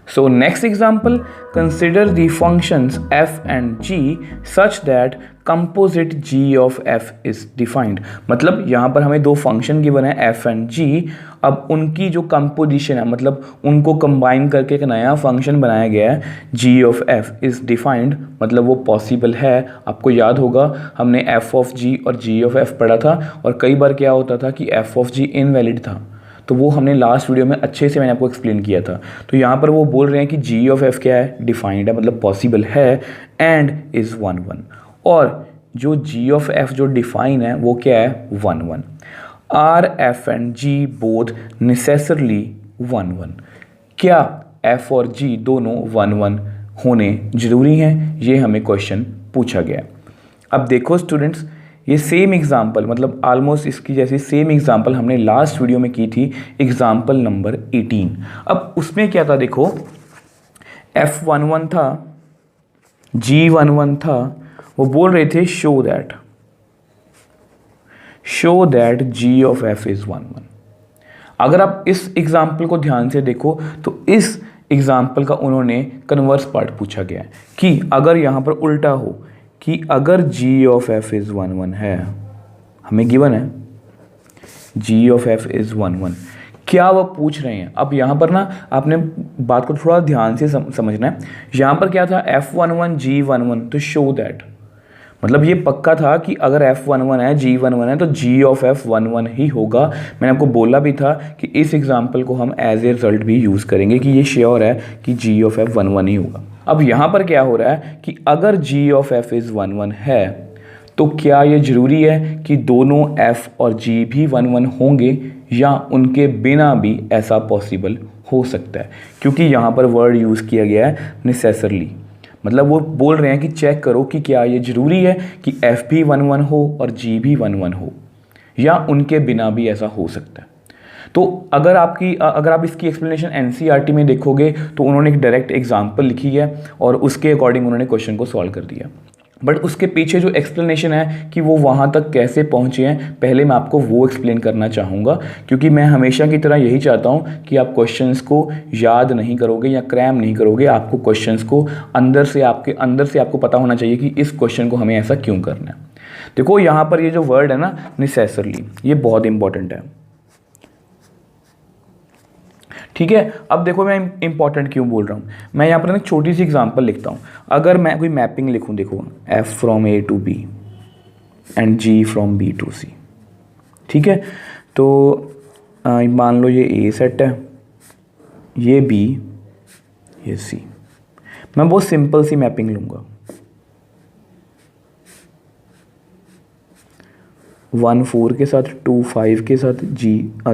So next example, consider the functions f and g such that composite g of f is defined. मतलब यहाँ पर हमें दो function given है f and g, अब उनकी जो कंपोजिशन है मतलब उनको कंबाइन करके एक नया फंक्शन बनाया गया है g of f is defined, मतलब वो पॉसिबल है। आपको याद होगा हमने f of g और g of f पढ़ा था और कई बार क्या होता था कि f of g इनवैलिड था, तो वो हमने लास्ट वीडियो में अच्छे से मैंने आपको एक्सप्लेन किया था। तो यहाँ पर वो बोल रहे हैं कि जी ऑफ एफ क्या है, डिफाइंड है मतलब पॉसिबल है एंड इज़ 1 1, और जो जी ऑफ एफ जो डिफाइन है वो क्या है 1 1। Are f and g both necessarily 1 1, क्या एफ और जी दोनों 1 1 होने ज़रूरी हैं, ये हमें क्वेश्चन पूछा गया। अब देखो स्टूडेंट्स, ये सेम एग्जाम्पल मतलब ऑलमोस्ट इसकी जैसी सेम एग्जाम्पल हमने लास्ट वीडियो में की थी, एग्जाम्पल नंबर 18। अब उसमें क्या था देखो, F11 था, G11 था, वो बोल रहे थे show that G of F is 1 1। अगर आप इस एग्जाम्पल को ध्यान से देखो तो इस एग्जाम्पल का उन्होंने कन्वर्स पार्ट पूछा गया है कि अगर यहाँ पर उल्टा हो कि अगर g ऑफ f इज़ 1 1 है, हमें गिवन है g ऑफ f इज़ 1 1, क्या वो पूछ रहे हैं। अब यहाँ पर ना आपने बात को थोड़ा ध्यान से समझना है। यहाँ पर क्या था f11 g11, तो शो दैट मतलब ये पक्का था कि अगर f11 है g11 है तो g ऑफ f 1 1 ही होगा। मैंने आपको बोला भी था कि इस एग्जाम्पल को हम एज ए रिजल्ट भी यूज़ करेंगे कि ये श्योर है कि g ऑफ f 1 1 ही होगा। अब यहाँ पर क्या हो रहा है कि अगर g ऑफ f इज़ 1 1 है तो क्या ये ज़रूरी है कि दोनों f और g भी 1 1 होंगे या उनके बिना भी ऐसा पॉसिबल हो सकता है, क्योंकि यहाँ पर वर्ड यूज़ किया गया है नेसेसरली। मतलब वो बोल रहे हैं कि चेक करो कि क्या ये ज़रूरी है कि f भी 1 1 हो और g भी 1 1 हो या उनके बिना भी ऐसा हो सकता है। तो अगर आप इसकी एक्सप्लेनेशन एनसीईआरटी में देखोगे तो उन्होंने एक डायरेक्ट एग्जांपल लिखी है और उसके अकॉर्डिंग उन्होंने क्वेश्चन को सॉल्व कर दिया। बट उसके पीछे जो एक्सप्लेनेशन है कि वो वहाँ तक कैसे पहुँचे हैं, पहले मैं आपको वो एक्सप्लेन करना चाहूँगा, क्योंकि मैं हमेशा की तरह यही चाहता हूँ कि आप क्वेश्चंस को याद नहीं करोगे या क्रैम नहीं करोगे, आपको क्वेश्चंस को अंदर से आपको पता होना चाहिए कि इस क्वेश्चन को हमें ऐसा क्यों करना है। देखो यहाँ पर ये जो वर्ड है ना नेसेसरली, ये बहुत इंपॉर्टेंट है, ठीक है। अब देखो मैं इंपॉर्टेंट क्यों बोल रहा हूँ, मैं यहाँ पर एक छोटी सी एग्जांपल लिखता हूँ। अगर मैं कोई मैपिंग लिखूँ, देखो f from a to b and g from b to c, ठीक है। तो मान लो ये a सेट है, ये b, ये c। मैं बहुत सिंपल सी मैपिंग लूँगा, 1 4 के साथ, 2 5 के साथ,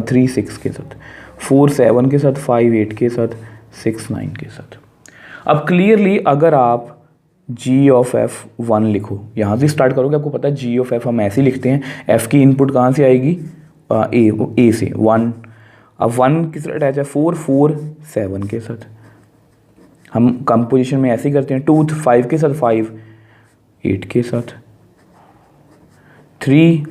3 6 के साथ, 4 7 के साथ, 5 8 के साथ, 6 9 के साथ। अब क्लियरली अगर आप g ऑफ f 1 लिखो, यहाँ से स्टार्ट करोगे, आपको पता है g ऑफ f हम ऐसे ही लिखते हैं, f की इनपुट कहाँ से आएगी, a से 1। अब 1 किस अटैच है, 4 4 7 के साथ। हम कंपोजिशन में ऐसे ही करते हैं, 2 5 के साथ, 5 8 के साथ, 3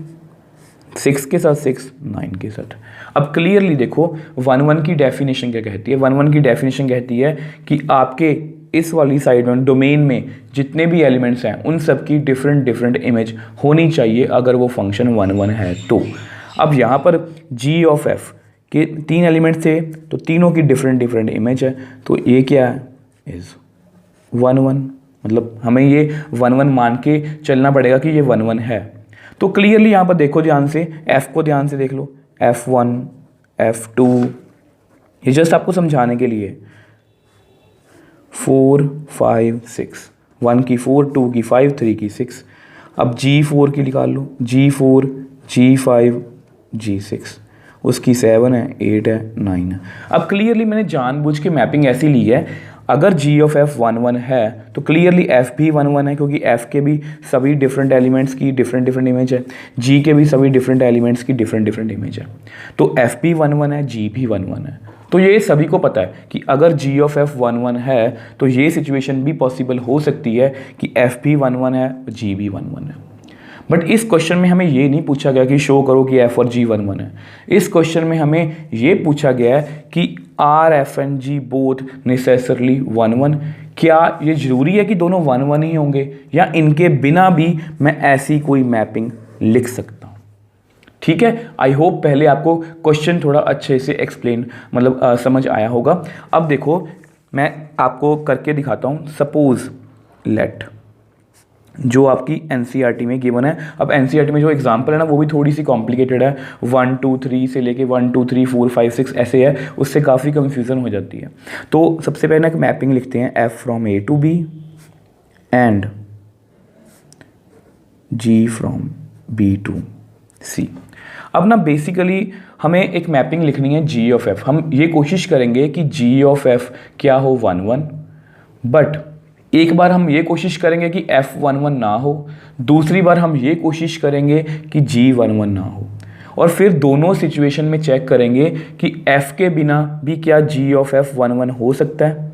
6 के साथ, 6 9 के साथ। अब क्लियरली देखो 1 1 की डेफिनेशन क्या कहती है, 1 1 की डेफिनेशन कहती है कि आपके इस वाली साइड में डोमेन में जितने भी एलिमेंट्स हैं उन सब की डिफरेंट इमेज होनी चाहिए अगर वो फंक्शन 1 1 है तो। अब यहाँ पर g ऑफ f के 3 एलिमेंट्स थे तो तीनों की डिफरेंट इमेज है, तो ये क्या है इज़ 1 1, मतलब हमें ये 1 1 मान के चलना पड़ेगा कि ये 1 1 है। तो क्लियरली यहाँ पर देखो ध्यान से, f को ध्यान से देख लो, f1 f2, ये जस्ट आपको समझाने के लिए, 4 5 6, 1 की 4 2 की 5 3 की 6। अब g4 की निकाल लो, g4 g5 g6, उसकी 7 है 8 है 9 है। अब क्लियरली मैंने जानबूझ के मैपिंग ऐसी ली है, अगर g ऑफ f 1 1 है तो क्लियरली f भी 1 1 है, क्योंकि f के भी सभी डिफरेंट एलिमेंट्स की डिफरेंट इमेज है, g के भी सभी डिफरेंट एलिमेंट्स की डिफरेंट इमेज है। तो f भी 1 1 है, g भी 1 1 है। तो ये सभी को पता है कि अगर g ऑफ f 1 1 है तो ये सिचुएशन भी पॉसिबल हो सकती है कि f भी 1 1 है, g भी 1 1 है। बट इस क्वेश्चन में हमें ये नहीं पूछा गया कि शो करो कि f और g 1 1 है। इस क्वेश्चन में हमें ये पूछा गया है कि are f and g both necessarily 1 1? क्या ये ज़रूरी है कि दोनों 1 1 ही होंगे, या इनके बिना भी मैं ऐसी कोई मैपिंग लिख सकता हूँ? ठीक है, आई होप पहले आपको क्वेश्चन थोड़ा अच्छे से एक्सप्लेन मतलब समझ आया होगा। अब देखो मैं आपको करके दिखाता हूँ। सपोज लेट, जो आपकी एनसीईआरटी में गिवन है, अब एनसीईआरटी में जो एग्जांपल है ना वो भी थोड़ी सी कॉम्प्लिकेटेड है, 1 2 3 से लेके 1 2 3 4 5 6 ऐसे है, उससे काफ़ी कंफ्यूजन हो जाती है। तो सबसे पहले एक मैपिंग लिखते हैं, F from A to B and G from B to C. अब ना बेसिकली हमें एक मैपिंग लिखनी है जी ऑफ एफ। हम ये कोशिश करेंगे कि जी ऑफ एफ क्या हो 1 1, बट एक बार हम ये कोशिश करेंगे कि एफ 1 1 ना हो, दूसरी बार हम ये कोशिश करेंगे कि जी 1 1 ना हो, और फिर दोनों सिचुएशन में चेक करेंगे कि एफ के बिना भी क्या जी ऑफ एफ 1 1 हो सकता है,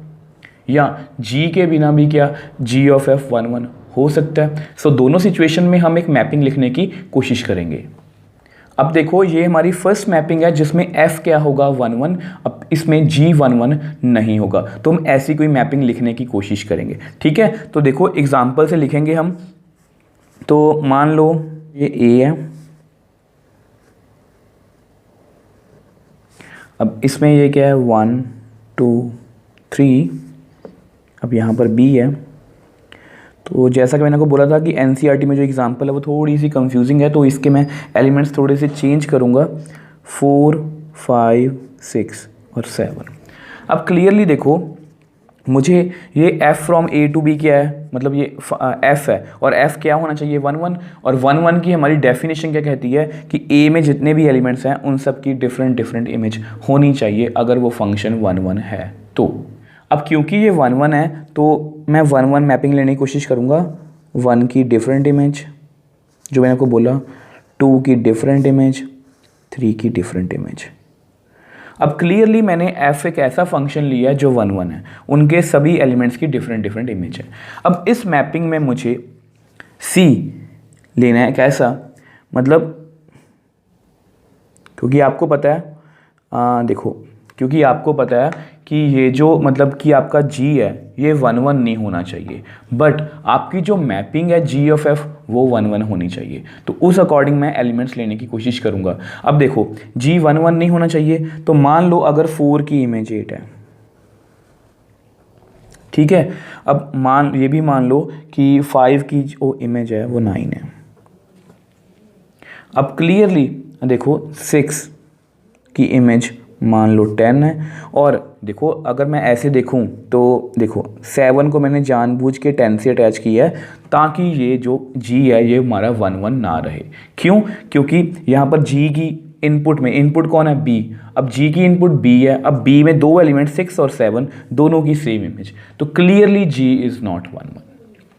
या जी के बिना भी क्या जी ऑफ एफ 1 1 हो सकता है। सो दोनों सिचुएशन में हम एक मैपिंग लिखने की कोशिश करेंगे। अब देखो ये हमारी फर्स्ट मैपिंग है जिसमें f क्या होगा 1 1, अब इसमें g 1 1 नहीं होगा, तो हम ऐसी कोई मैपिंग लिखने की कोशिश करेंगे। ठीक है, तो देखो एग्जांपल से लिखेंगे हम। तो मान लो ये a है, अब इसमें ये क्या है 1 2 3, अब यहाँ पर b है। तो जैसा कि मैंने आपको बोला था कि एनसीईआरटी में जो एग्जांपल है वो थोड़ी सी कंफ्यूजिंग है, तो इसके मैं एलिमेंट्स थोड़े से चेंज करूँगा, 4 5 6 और 7। अब क्लियरली देखो मुझे ये f from a to b क्या है, मतलब ये f है, और f क्या होना चाहिए 1 1, और 1 1 की हमारी डेफिनेशन क्या कहती है कि a में जितने भी एलिमेंट्स हैं उन सब की डिफरेंट डिफरेंट इमेज होनी चाहिए अगर वो फंक्शन 1 1 है। तो अब क्योंकि ये 1 1 है तो मैं 1 1 मैपिंग लेने की कोशिश करूँगा, 1 की डिफरेंट इमेज जो मैंने आपको बोला, 2 की डिफरेंट इमेज, 3 की डिफरेंट इमेज। अब क्लियरली मैंने f एक ऐसा फंक्शन लिया है जो 1 1 है, उनके सभी एलिमेंट्स की डिफरेंट डिफरेंट इमेज है। अब इस मैपिंग में मुझे c लेना है कैसा, मतलब क्योंकि आपको पता है देखो क्योंकि आपको पता है कि ये जो मतलब कि आपका g है ये 1 1 नहीं होना चाहिए, बट आपकी जो मैपिंग है g ऑफ f वो 1 1 होनी चाहिए। तो उस अकॉर्डिंग मैं एलिमेंट्स लेने की कोशिश करूँगा। अब देखो g 1 1 नहीं होना चाहिए, तो मान लो अगर 4 की इमेज 8 है, ठीक है, अब ये भी मान लो कि 5 की जो इमेज है वो 9 है। अब क्लियरली देखो 6 की इमेज मान लो 10 है, और देखो अगर मैं ऐसे देखूं तो देखो 7 को मैंने जानबूझ के 10 से अटैच किया है ताकि ये जो g है ये हमारा 1 1 ना रहे। क्यों? क्योंकि यहाँ पर g की इनपुट कौन है b, अब g की इनपुट b है, अब b में दो एलिमेंट 6 और 7 दोनों की सेम इमेज, तो क्लियरली g इज़ नॉट 1 1।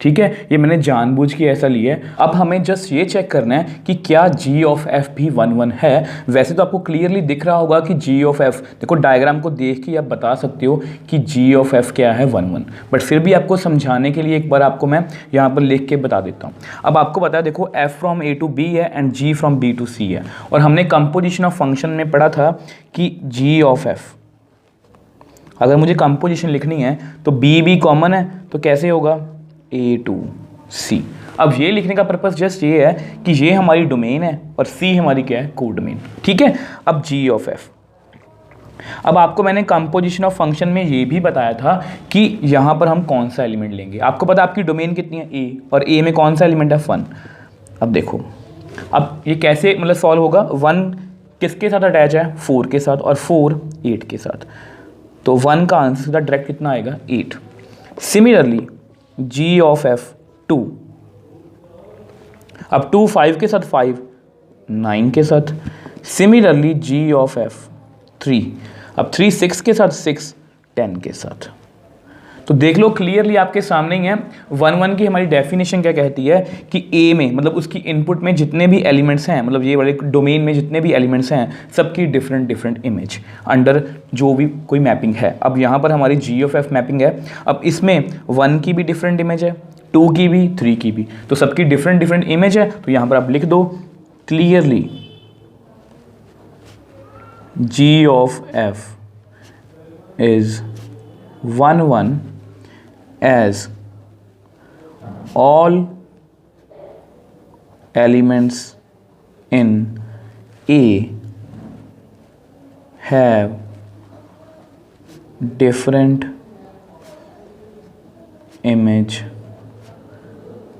ठीक है, ये मैंने जानबूझ के ऐसा लिया है। अब हमें जस्ट ये चेक करना है कि क्या g ऑफ f भी 1 1 है। वैसे तो आपको क्लियरली दिख रहा होगा कि g ऑफ f, देखो डायग्राम को देख के आप बता सकते हो कि g ऑफ f क्या है 1 1, बट फिर भी आपको समझाने के लिए एक बार आपको मैं यहाँ पर लिख के बता देता हूँ। अब आपको पता है देखो f from a to b है and g from b to c है, और हमने कंपोजिशन ऑफ फंक्शन में पढ़ा था कि g ऑफ f अगर मुझे कंपोजिशन लिखनी है तो b कॉमन है, तो कैसे होगा A टू C। अब ये लिखने का पर्पस जस्ट ये है कि ये हमारी डोमेन है और C हमारी क्या है, कोड डोमेन। ठीक है, अब G ऑफ F, अब आपको मैंने कंपोजिशन ऑफ फंक्शन में ये भी बताया था कि यहाँ पर हम कौन सा एलिमेंट लेंगे। आपको पता है आपकी डोमेन कितनी है A, और A में कौन सा एलिमेंट है 1। अब देखो अब ये कैसे मतलब सॉल्व होगा, 1 किसके साथ अटैच है 4 के साथ, और 4 8 के साथ, तो 1 का आंसर का डायरेक्ट कितना आएगा 8। सिमिलरली g ऑफ f 2, अब 2 5 के साथ 5 9 के साथ। सिमिलरली g ऑफ f 3, अब 3 6 के साथ 6 10 के साथ। तो देख लो क्लियरली आपके सामने ही है 1 1 की हमारी डेफिनेशन क्या कहती है कि a में मतलब उसकी इनपुट में जितने भी एलिमेंट्स हैं, मतलब ये वाले डोमेन में जितने भी एलिमेंट्स हैं सबकी डिफरेंट डिफरेंट इमेज अंडर जो भी कोई मैपिंग है। अब यहाँ पर हमारी g ऑफ f मैपिंग है, अब इसमें 1 की भी डिफरेंट इमेज है, 2 की भी, 3 की भी, तो सबकी डिफरेंट डिफरेंट इमेज है। तो यहाँ पर आप लिख दो clearly g of f is 1 1 as all elements in A have different image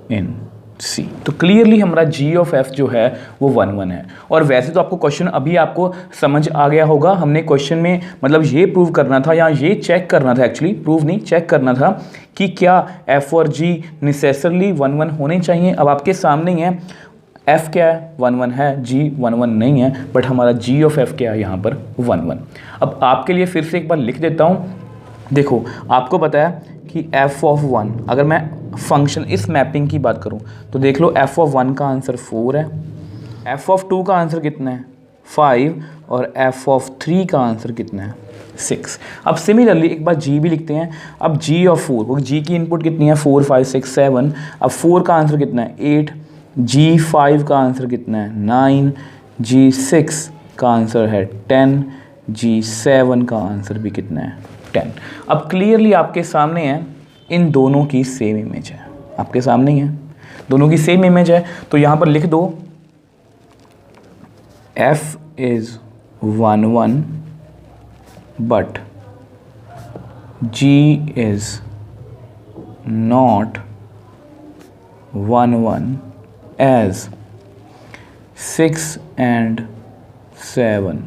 in C। तो क्लियरली हमारा G ऑफ F जो है वो 1 1 है। और वैसे तो आपको क्वेश्चन अभी आपको समझ आ गया होगा, हमने क्वेश्चन में मतलब ये प्रूव करना था या ये चेक करना था, एक्चुअली प्रूव नहीं चेक करना था कि क्या F और G नेसेसरली 1 1 होने चाहिए। अब आपके सामने ही है, F क्या है 1 1 है, G 1 1 नहीं है, बट हमारा G ऑफ F क्या है यहाँ पर 1 1। अब आपके लिए फिर से एक बार लिख देता हूँ। देखो आपको पता है कि f ऑफ 1, अगर मैं फंक्शन इस मैपिंग की बात करूं तो देख लो f ऑफ 1 का आंसर 4 है, f ऑफ 2 का आंसर कितना है 5 और f ऑफ 3 का आंसर कितना है 6। अब सिमिलरली एक बार g भी लिखते हैं। अब g ऑफ 4, क्योंकि g की इनपुट कितनी है 4 5 6 7, अब 4 का आंसर कितना है 8, g5 का आंसर कितना है 9, g6 का आंसर है 10, g7 का आंसर भी कितना है 10। अब क्लियरली आपके सामने है इन दोनों की सेम इमेज है, आपके सामने ही है दोनों की सेम इमेज है। तो यहाँ पर लिख दो f is 1 1 but g is not 1 1 as 6 and 7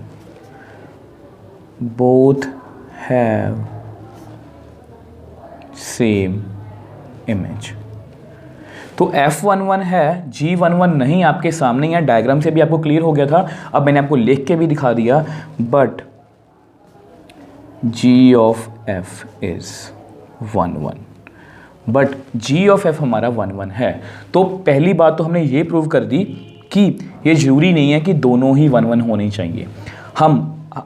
both have same image। तो F11 है, G11 नहीं, आपके सामने ही है, डायग्राम से भी आपको क्लियर हो गया था। अब मैंने आपको लिख के भी दिखा दिया, but G of F is 1 1, but G of F हमारा 1 1 है। तो पहली बात तो हमने ये प्रूव कर दी कि ये जरूरी नहीं है कि दोनों ही 1 1 होने चाहिए।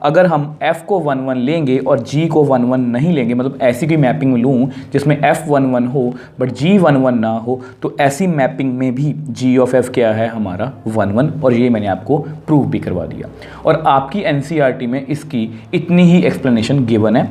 अगर हम F को 1 1 लेंगे और G को 1 1 नहीं लेंगे, मतलब ऐसी कोई मैपिंग में लूँ जिसमें F 1 1 हो बट G 1 1 ना हो, तो ऐसी मैपिंग में भी G ऑफ F क्या है हमारा 1 1, और ये मैंने आपको प्रूव भी करवा दिया। और आपकी NCERT में इसकी इतनी ही एक्सप्लेनेशन गिवन है।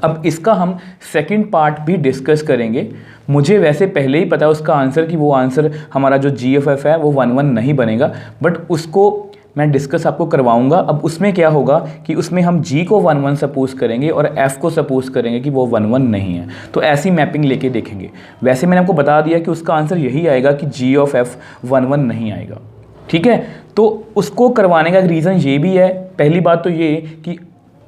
अब इसका हम सेकंड पार्ट भी डिस्कस करेंगे। मुझे वैसे पहले ही पता है उसका आंसर कि वो आंसर हमारा जो G ऑफ F है वो 1 1 नहीं बनेगा, बट उसको मैं डिस्कस आपको करवाऊंगा। अब उसमें क्या होगा कि उसमें हम G को 1 1 सपोज करेंगे और F को सपोज करेंगे कि वो 1 1 नहीं है, तो ऐसी मैपिंग लेके देखेंगे। वैसे मैंने आपको बता दिया कि उसका आंसर यही आएगा कि G ऑफ F 1 1 नहीं आएगा, ठीक है। तो उसको करवाने का रीज़न ये भी है, पहली बात तो ये कि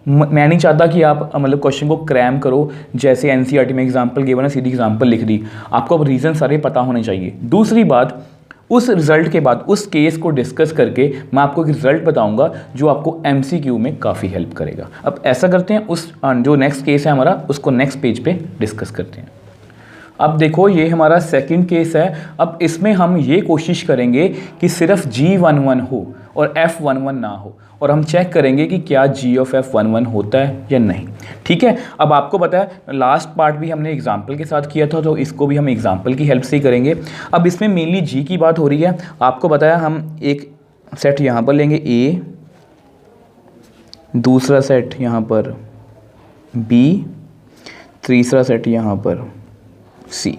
मैं नहीं चाहता कि आप मतलब क्वेश्चन को क्रैम करो, जैसे NCERT में एग्जाम्पल गिवन है सीधी एग्जाम्पल लिख दी, आपको अब रीज़न सारे पता होने चाहिए। दूसरी बात, उस रिज़ल्ट के बाद उस केस को डिस्कस करके मैं आपको एक रिज़ल्ट बताऊंगा जो आपको MCQ में काफ़ी हेल्प करेगा। अब ऐसा करते हैं, उस जो नेक्स्ट केस है हमारा उसको नेक्स्ट पेज पे डिस्कस करते हैं। अब देखो ये हमारा सेकंड केस है। अब इसमें हम ये कोशिश करेंगे कि सिर्फ G 1 1 हो और F 1 1 ना हो, और हम चेक करेंगे कि क्या G ऑफ F 1 1 होता है या नहीं, ठीक है। अब आपको पता है लास्ट पार्ट भी हमने एग्जाम्पल के साथ किया था, तो इसको भी हम एग्जाम्पल की हेल्प से ही करेंगे। अब इसमें मेनली G की बात हो रही है। आपको बताया हम एक सेट यहाँ पर लेंगे A, दूसरा सेट यहाँ पर B, तीसरा सेट यहाँ पर C।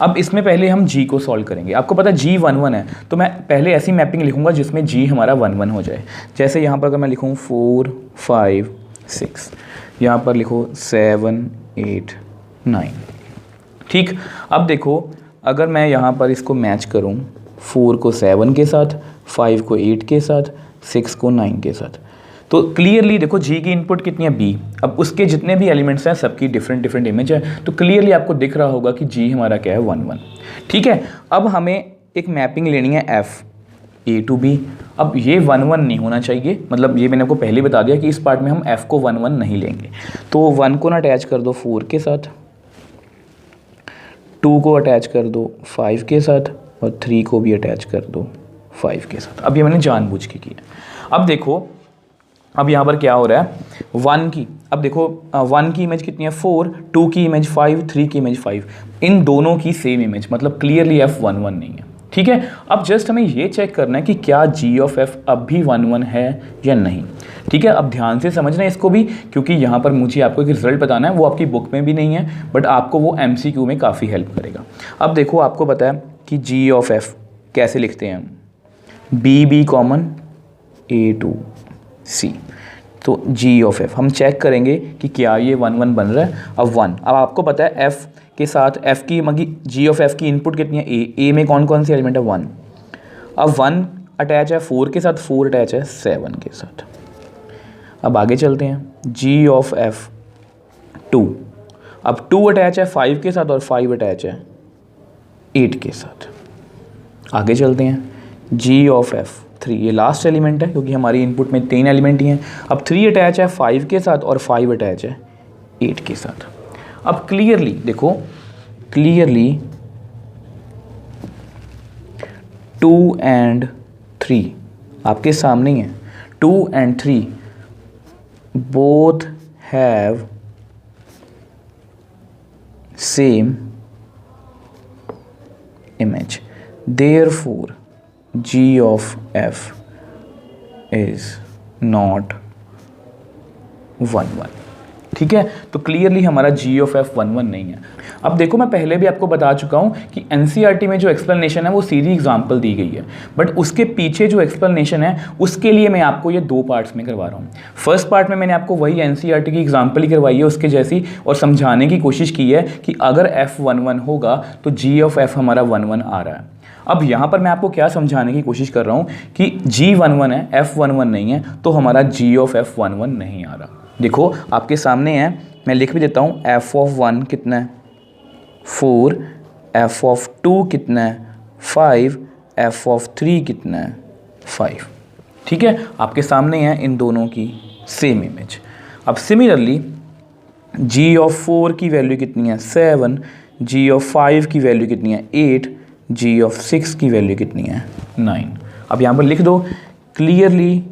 अब इसमें पहले हम G को सॉल्व करेंगे। आपको पता है G 1 1 है, तो मैं पहले ऐसी मैपिंग लिखूंगा जिसमें G हमारा 1 1 हो जाए। जैसे यहाँ पर अगर मैं लिखूँ 4 5 6, यहाँ पर लिखो 7 8 9, ठीक। अब देखो अगर मैं यहाँ पर इसको मैच करूँ 4 को 7 के साथ, 5 को 8 के साथ, 6 को 9 के साथ, तो क्लियरली देखो G की इनपुट कितनी है B। अब उसके जितने भी एलिमेंट्स हैं सबकी डिफरेंट डिफरेंट इमेज है, तो क्लियरली आपको दिख रहा होगा कि G हमारा क्या है 1 1, ठीक है। अब हमें एक मैपिंग लेनी है F A to B। अब ये 1 1 नहीं होना चाहिए, मतलब ये मैंने आपको पहले बता दिया कि इस पार्ट में हम F को 1 1 नहीं लेंगे। तो 1 को ना अटैच कर दो 4 के साथ, 2 को अटैच कर दो 5 के साथ, और 3 को भी अटैच कर दो 5 के साथ। अब ये मैंने जानबूझ के किया। अब देखो अब यहाँ पर क्या हो रहा है 1 की, अब देखो 1 की इमेज कितनी है 4, 2 की इमेज 5, 3 की इमेज 5, इन दोनों की सेम इमेज, मतलब क्लियरली F 1 1 नहीं है, ठीक है। अब जस्ट हमें ये चेक करना है कि क्या जी ऑफ एफ अब भी 1 1 है या नहीं। ठीक है, अब ध्यान से समझना है इसको भी, क्योंकि यहाँ पर मुझे आपको एक रिजल्ट बताना है, वो आपकी बुक में भी नहीं है, बट आपको वो MCQ में काफ़ी हेल्प करेगा। अब देखो, आपको पता है कि जी ऑफ एफ कैसे लिखते हैं हम, b common A to C, तो जी ऑफ एफ हम चेक करेंगे कि क्या ये 1 1 बन रहा है। अब 1, अब आपको पता है एफ़ के साथ एफ़ की जी ऑफ एफ की इनपुट कितनी है, ए में कौन कौन सी एलिमेंट है, 1। अब 1 अटैच है 4 के साथ, 4 अटैच है 7 के साथ। अब आगे चलते हैं, जी ऑफ एफ 2, अब 2 अटैच है 5 के साथ और 5 अटैच है 8 के साथ। आगे चलते हैं, जी ऑफ एफ 3, ये लास्ट एलिमेंट है क्योंकि हमारी इनपुट में 3 एलिमेंट ही हैं। अब 3 अटैच है 5 के साथ और 5 अटैच है 8 के साथ। अब क्लियरली देखो, क्लियरली 2 and 3 आपके सामने ही है, 2 and 3 both have same image, therefore G of F is not 1 1। ठीक है, तो क्लियरली हमारा जी ऑफ एफ 1 1 नहीं है। अब देखो, मैं पहले भी आपको बता चुका हूँ कि एनसीईआरटी में जो एक्सप्लेनेशन है वो सीधी एग्जाम्पल दी गई है, बट उसके पीछे जो एक्सप्लेनेशन है उसके लिए मैं आपको ये 2 पार्ट्स में करवा रहा हूँ। फर्स्ट पार्ट में मैंने आपको वही एनसीईआरटी की एग्जाम्पल ही करवाई है उसके जैसी, और समझाने की कोशिश की है कि अगर एफ 1 1 होगा तो जी ऑफ एफ हमारा 1 1 आ रहा है। अब यहाँ पर मैं आपको क्या समझाने की कोशिश कर रहा हूँ कि जी 1 1 है, एफ 1 1 नहीं है, तो हमारा जी ऑफ एफ 1 1 नहीं आ रहा। देखो आपके सामने है, मैं लिख भी देता हूँ, एफ ऑफ 1 कितना है 4, एफ ऑफ 2 कितना है 5, एफ ऑफ 3 कितना है 5। ठीक है, आपके सामने है इन दोनों की सेम इमेज। अब सिमिलरली जी ऑफ 4 की वैल्यू कितनी है 7, जी ऑफ 5 की वैल्यू कितनी है 8, जी ऑफ 6 की वैल्यू कितनी है 9। अब यहाँ पर लिख दो क्लियरली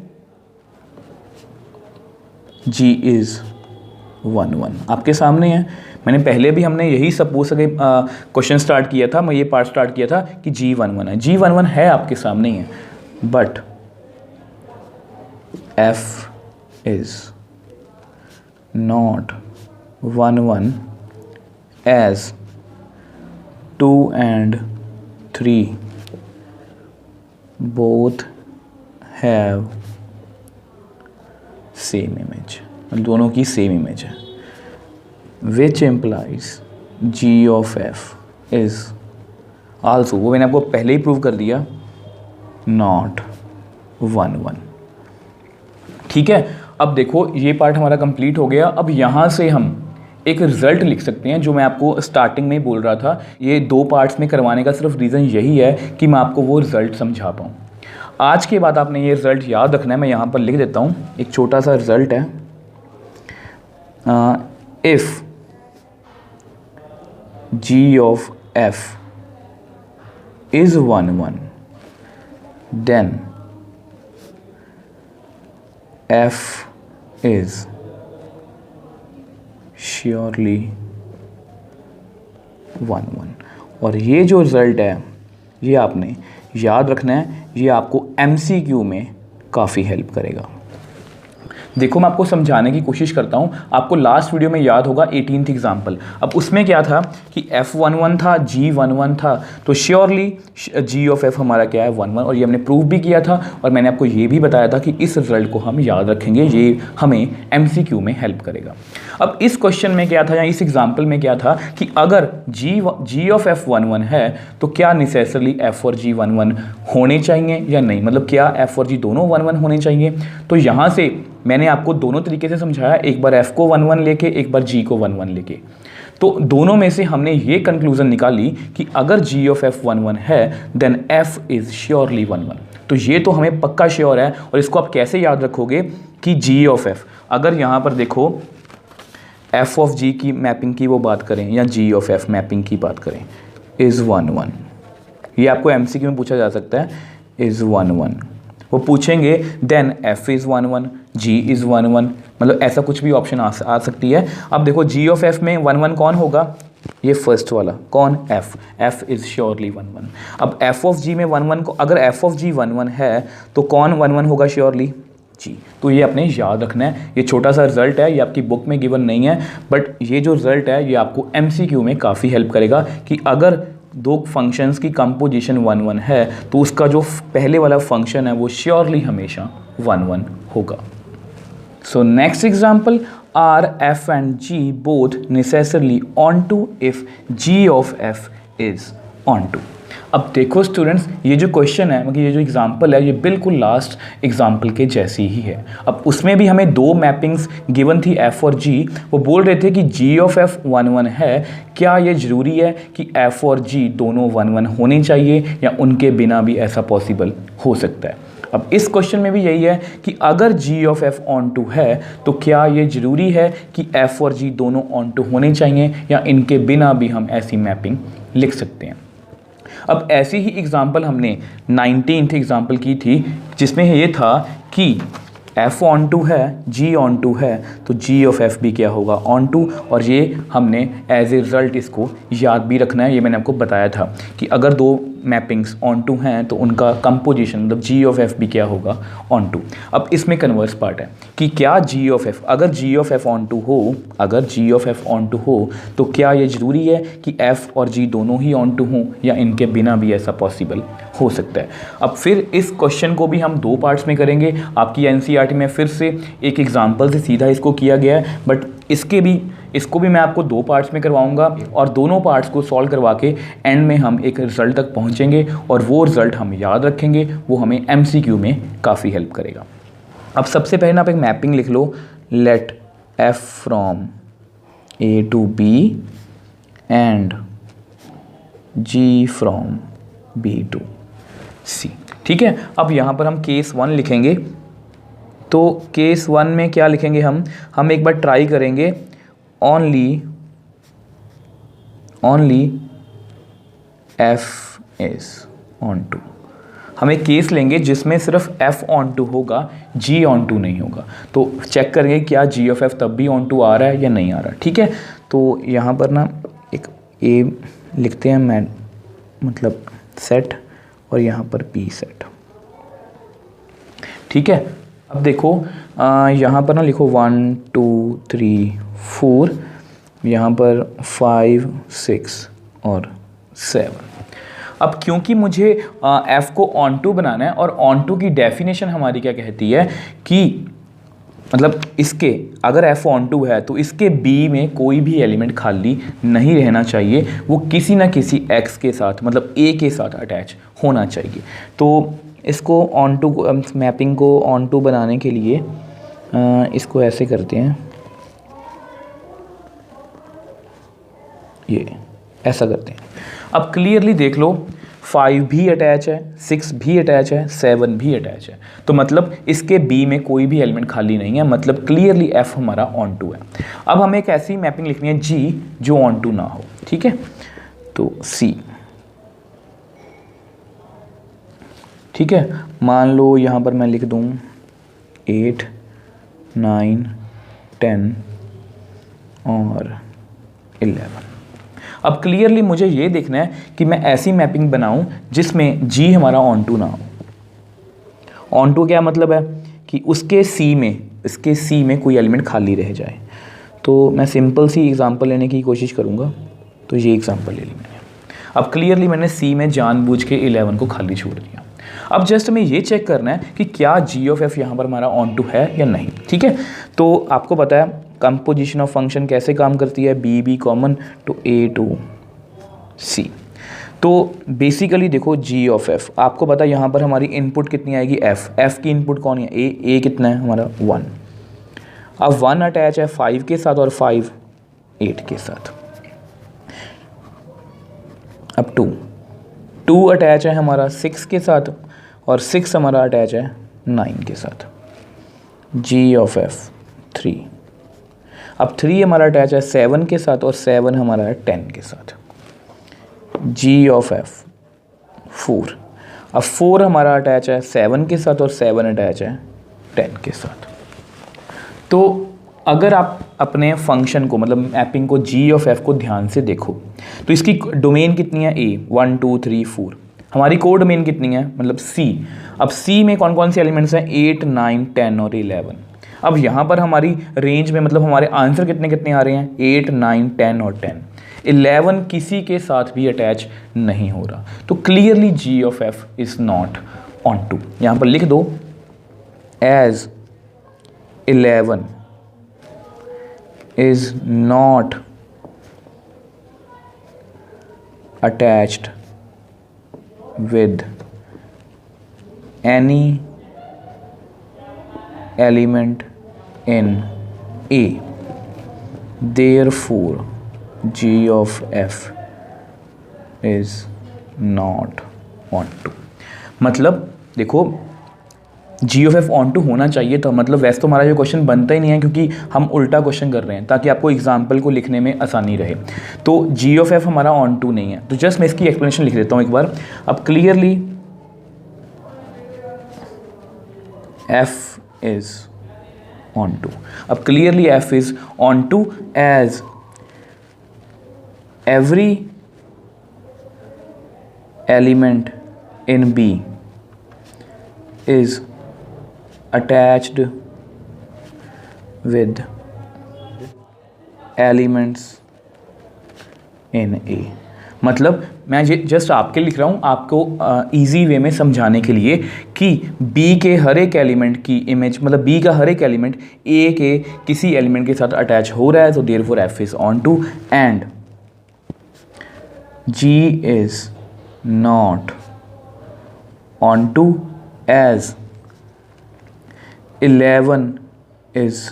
G इज़ 1 1 आपके सामने है। मैंने पहले भी हमने यही सपोज के क्वेश्चन स्टार्ट किया था, मैं ये पार्ट स्टार्ट किया था कि G 1 1 है, G 1 1 है आपके सामने ही है, but F is not 1 1 as 2 and 3 both have same image, दोनों की सेम इमेज है, which implies g of F is also, वो मैंने आपको पहले ही प्रूव कर दिया, नॉट 1 1। ठीक है, अब देखो ये पार्ट हमारा कंप्लीट हो गया। अब यहाँ से हम एक रिजल्ट लिख सकते हैं, जो मैं आपको स्टार्टिंग में ही बोल रहा था। ये 2 पार्ट्स में करवाने का सिर्फ रीज़न यही है कि मैं आपको वो रिजल्ट समझा पाऊँ। आज के बाद आपने ये रिज़ल्ट याद रखना है, मैं यहाँ पर लिख देता हूँ, एक छोटा सा रिज़ल्ट है, if g of f is 1 1 then f is surely 1 1। और ये जो रिज़ल्ट है ये आपने याद रखना है, ये आपको MCQ में काफ़ी हेल्प करेगा। देखो मैं आपको समझाने की कोशिश करता हूँ। आपको लास्ट वीडियो में याद होगा 18th एग्जाम्पल। अब उसमें क्या था कि F1 1 था, G1 1 था, तो श्योरली G ऑफ F हमारा क्या है 1 1, और ये हमने प्रूव भी किया था, और मैंने आपको ये भी बताया था कि इस रिजल्ट को हम याद रखेंगे, ये हमें MCQ में हेल्प करेगा। अब इस क्वेश्चन में क्या था, या इस एग्जाम्पल में क्या था कि अगर G ऑफ F 1 1 है तो क्या नेसेसरली F और G 1 1 होने चाहिए या नहीं, मतलब क्या F और G दोनों 1 1 होने चाहिए। तो यहाँ से मैंने आपको दोनों तरीके से समझाया, एक बार F को 1 1 लेके, एक बार G को 1 1 लेके। तो दोनों में से हमने ये कंक्लूजन निकाली कि अगर G ऑफ F 1 1 है देन F इज़ श्योरली 1 1। तो ये तो हमें पक्का श्योर है। और इसको आप कैसे याद रखोगे कि G ऑफ F, अगर यहाँ पर देखो F ऑफ G की मैपिंग की वो बात करें या G ऑफ F मैपिंग की बात करें, इज़ 1 1, ये आपको MCQ में पूछा जा सकता है, इज़ 1 1। वो पूछेंगे then F is 1 1, G is 1 1, मतलब ऐसा कुछ भी ऑप्शन आ सकती है। अब देखो G ऑफ F में 1 1 कौन होगा, ये फर्स्ट वाला कौन, एफ इज़ श्योरली 1 1। अब एफ ऑफ जी में 1 1 को, अगर एफ ऑफ जी 1 1 है तो कौन 1 1 होगा श्योरली, जी। तो ये आपने याद रखना है। ये छोटा सा रिजल्ट है, ये आपकी बुक में गिवन नहीं है, बट ये जो रिजल्ट है ये आपको एमसीक्यू में काफ़ी हेल्प करेगा कि अगर दो फंक्शंस की कंपोजिशन 1 1 है तो उसका जो पहले वाला फंक्शन है वो श्योरली हमेशा 1 1 होगा। So next example, are f and g both necessarily onto if g of F is onto. अब देखो स्टूडेंट्स, ये जो क्वेश्चन है, मतलब ये जो एग्जांपल है, ये बिल्कुल लास्ट एग्जांपल के जैसी ही है। अब उसमें भी हमें दो मैपिंग्स गिवन थी एफ और जी। वो बोल रहे थे कि जी ऑफ एफ 1 1 है, क्या ये ज़रूरी है कि एफ और जी दोनों 1 1 होने चाहिए या उनके बिना भी ऐसा पॉसिबल हो सकता है। अब इस क्वेश्चन में भी यही है कि अगर जी ऑफ एफ ऑन टू है तो क्या ये ज़रूरी है कि एफ और जी दोनों ऑन टू होने चाहिए या इनके बिना भी हम ऐसी मैपिंग लिख सकते हैं। अब ऐसी ही एग्जाम्पल हमने 19th एग्जाम्पल की थी जिसमें ये था कि f ऑन टू है, g ऑन टू है, तो g ऑफ f भी क्या होगा, ऑन टू। और ये हमने एज ए रिज़ल्ट इसको याद भी रखना है। ये मैंने आपको बताया था कि अगर दो मैपिंग्स ऑन टू हैं तो उनका कंपोजिशन मतलब g ऑफ f भी क्या होगा, ऑन टू। अब इसमें कन्वर्स पार्ट है कि क्या g ऑफ f, अगर g of f onto हो, अगर g of f onto हो तो क्या ये ज़रूरी है कि f और g दोनों ही ऑन टू हों या इनके बिना भी ऐसा पॉसिबल हो सकता है। अब फिर इस क्वेश्चन को भी हम दो पार्ट्स में करेंगे। आपकी एनसीईआरटी में फिर से एक एग्जांपल से सीधा इसको किया गया है, बट इसको भी मैं आपको दो पार्ट्स में करवाऊंगा और दोनों पार्ट्स को सॉल्व करवा के एंड में हम एक रिज़ल्ट तक पहुंचेंगे और वो रिज़ल्ट हम याद रखेंगे, वो हमें एमसीक्यू में काफ़ी हेल्प करेगा। अब सबसे पहले आप एक मैपिंग लिख लो, let F from A to B and G from B to C. ठीक है, अब यहाँ पर हम केस 1 लिखेंगे। तो केस 1 में क्या लिखेंगे हम एक बार ट्राई करेंगे, only f is onto. हम एक केस लेंगे जिसमें सिर्फ एफ ऑन टू होगा, जी ऑन टू नहीं होगा। तो चेक करेंगे क्या जी ऑफ एफ तब भी ऑन टू आ रहा है या नहीं आ रहा। ठीक है, तो यहाँ पर ना एक ए लिखते हैं, मैं मतलब सेट, और यहाँ पर पी सेट। ठीक है, अब देखो यहाँ पर ना लिखो 1 2 3 4, यहाँ पर 5 6 और 7। अब क्योंकि मुझे f को ऑन टू बनाना है और ऑन टू की डेफिनेशन हमारी क्या कहती है कि मतलब इसके अगर f ऑन टू है तो इसके b में कोई भी एलिमेंट खाली नहीं रहना चाहिए, वो किसी ना किसी x के साथ मतलब a के साथ अटैच होना चाहिए। तो इसको ऑन टू मैपिंग को ऑन टू बनाने के लिए इसको ऐसे करते हैं, ये ऐसा करते हैं। अब क्लियरली देख लो 5 भी अटैच है, 6 भी अटैच है, 7 भी अटैच है, तो मतलब इसके B में कोई भी एलिमेंट खाली नहीं है, मतलब क्लियरली F हमारा ऑन टू है। अब हमें एक ऐसी मैपिंग लिखनी है G जो ऑन टू ना हो। ठीक है, तो C। ठीक है, मान लो यहाँ पर मैं लिख दूँ 8 9 10 और 11। अब क्लियरली मुझे ये देखना है कि मैं ऐसी मैपिंग बनाऊं जिसमें G हमारा ऑन टू ना हो। ऑन टू क्या मतलब है कि उसके C में कोई एलिमेंट खाली रह जाए। तो मैं सिंपल सी एग्जांपल लेने की कोशिश करूंगा, तो ये एग्जांपल ले ली मैंने। अब क्लियरली मैंने C में जानबूझ के 11 को खाली छोड़ दिया। अब जस्ट हमें ये चेक करना है कि क्या G ऑफ F यहाँ पर हमारा ऑन टू है या नहीं। ठीक है, तो आपको पता है कंपोजिशन ऑफ फंक्शन कैसे काम करती है, B common to A to C. तो बेसिकली देखो G ऑफ F, आपको पता है यहाँ पर हमारी इनपुट कितनी आएगी, F की इनपुट कौन है, ए कितना है हमारा 1। अब 1 अटैच है 5 के साथ और 5 8 के साथ। अब 2 अटैच है हमारा 6 के साथ और 6 हमारा अटैच है 9 के साथ। G of F 3। अब 3 हमारा अटैच है 7 के साथ और 7 हमारा है 10 के साथ। G of F 4। अब 4 हमारा अटैच है 7 के साथ और 7 अटैच है 10 के साथ। तो अगर आप अपने फंक्शन को मतलब मैपिंग को जी ऑफ एफ को ध्यान से देखो तो इसकी डोमेन कितनी है ए 1 2 3 4, हमारी को डोमेन कितनी है मतलब सी। अब सी में कौन कौन से एलिमेंट्स हैं 8 9 10 और 11। अब यहाँ पर हमारी रेंज में मतलब हमारे आंसर कितने कितने आ रहे हैं 8 9 10 और 10। 11 किसी के साथ भी अटैच नहीं हो रहा, तो clearly g of f is not onto. यहाँ पर लिख दो as 11 is not attached with any element in A, therefore G of F is not onto। मतलब देखो जी ऑफ एफ ऑन टू होना चाहिए था, मतलब वैसे तो हमारा जो क्वेश्चन बनता ही नहीं है क्योंकि हम उल्टा क्वेश्चन कर रहे हैं ताकि आपको एग्जाम्पल को लिखने में आसानी रहे। तो जी ऑफ एफ हमारा ऑन टू नहीं है, तो जस्ट मैं इसकी एक्सप्लेनेशन लिख देता हूँ एक बार। अब clearly F is onto, अब clearly F is onto as every element in B is attached with elements in A। मतलब मैं जस्ट आपके लिख रहा हूँ आपको इजी वे में समझाने के लिए कि B के हर एक एलिमेंट की इमेज मतलब B का हर एक एलिमेंट A के किसी एलिमेंट के साथ अटैच हो रहा है, तो therefore F is onto and G is not onto as 11 is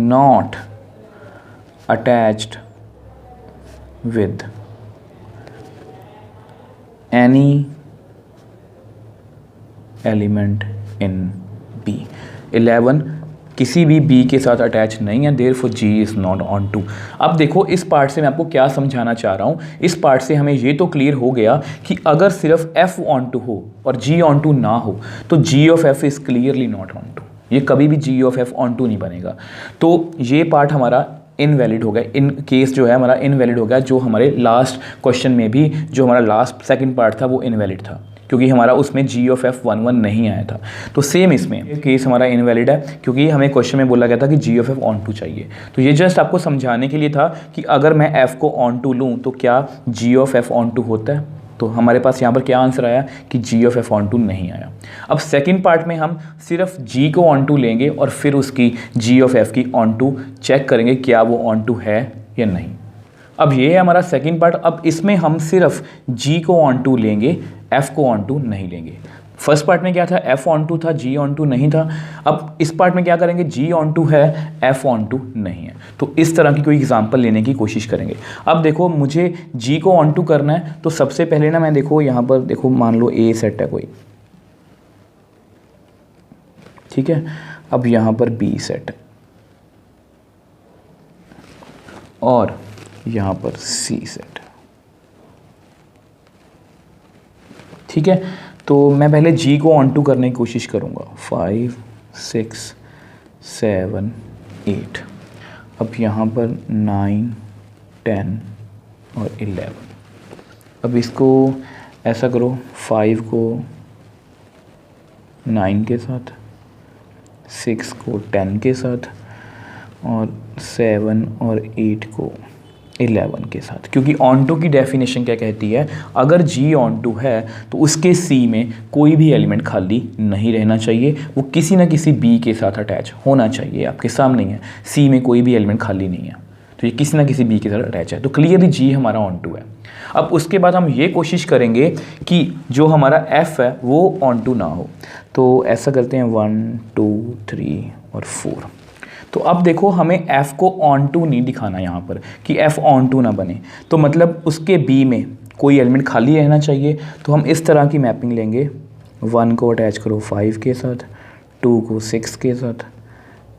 not attached with any element in B। 11 किसी भी B के साथ अटैच नहीं है, therefore G is not on to। अब देखो इस पार्ट से मैं आपको क्या समझाना चाह रहा हूँ। इस पार्ट से हमें ये तो क्लियर हो गया कि अगर सिर्फ F ऑन टू हो और G ऑन टू ना हो तो G of F is clearly not onto, ये कभी भी G of F onto नहीं बनेगा। तो ये पार्ट हमारा इनवैलिड हो गया, इन केस जो है हमारा इनवैलिड हो गया, जो हमारे लास्ट क्वेश्चन में भी जो हमारा लास्ट सेकंड पार्ट था वो इनवैलिड था क्योंकि हमारा उसमें जी ऑफ एफ 1 1 नहीं आया था। तो सेम इसमें केस हमारा इनवैलिड है क्योंकि हमें क्वेश्चन में बोला गया था कि जी ऑफ एफ ऑन टू चाहिए। तो ये जस्ट आपको समझाने के लिए था कि अगर मैं एफ को ऑन टू लूँ तो क्या जी ऑफ एफ ऑन टू होता है। तो हमारे पास यहाँ पर क्या आंसर आया कि जी ऑफ एफ ऑन टू नहीं आया। अब सेकेंड पार्ट में हम सिर्फ जी को ऑन टू लेंगे और फिर उसकी जी ऑफ एफ की ऑन टू चेक करेंगे क्या वो ऑन टू है या नहीं। अब ये है हमारा सेकंड पार्ट। अब इसमें हम सिर्फ G को ऑन टू लेंगे, F को ऑन टू नहीं लेंगे। फर्स्ट पार्ट में क्या था F ऑन टू था, G ऑन टू नहीं था। अब इस पार्ट में क्या करेंगे G ऑन टू है, F ऑन टू नहीं है। तो इस तरह की कोई एग्जांपल लेने की कोशिश करेंगे। अब देखो मुझे G को ऑन टू करना है तो सबसे पहले ना मैं देखो यहाँ पर देखो मान लो A सेट है कोई, ठीक है। अब यहाँ पर B सेट है और यहाँ पर C सेट, ठीक है। तो मैं पहले G को ऑन टू करने की कोशिश करूँगा। 5 6 7 8, अब यहाँ पर 9 10 और 11। अब इसको ऐसा करो 5 को 9 के साथ, 6 को 10 के साथ और 7 और 8 को 11 के साथ। क्योंकि ऑन टू की डेफिनेशन क्या कहती है, अगर G ऑन टू है तो उसके C में कोई भी एलिमेंट खाली नहीं रहना चाहिए, वो किसी ना किसी B के साथ अटैच होना चाहिए। आपके सामने ही है C में कोई भी एलिमेंट खाली नहीं है, तो ये किसी ना किसी B के साथ अटैच है, तो क्लियरली G हमारा ऑन टू है। अब उसके बाद हम ये कोशिश करेंगे कि जो हमारा F है वो ऑन टू ना हो। तो ऐसा करते हैं 1 2 3 और 4। तो अब देखो हमें F को ऑन टू नहीं दिखाना यहाँ पर कि F ऑन टू ना बने, तो मतलब उसके B में कोई एलिमेंट खाली रहना चाहिए। तो हम इस तरह की मैपिंग लेंगे, 1 को अटैच करो 5 के साथ, 2 को 6 के साथ,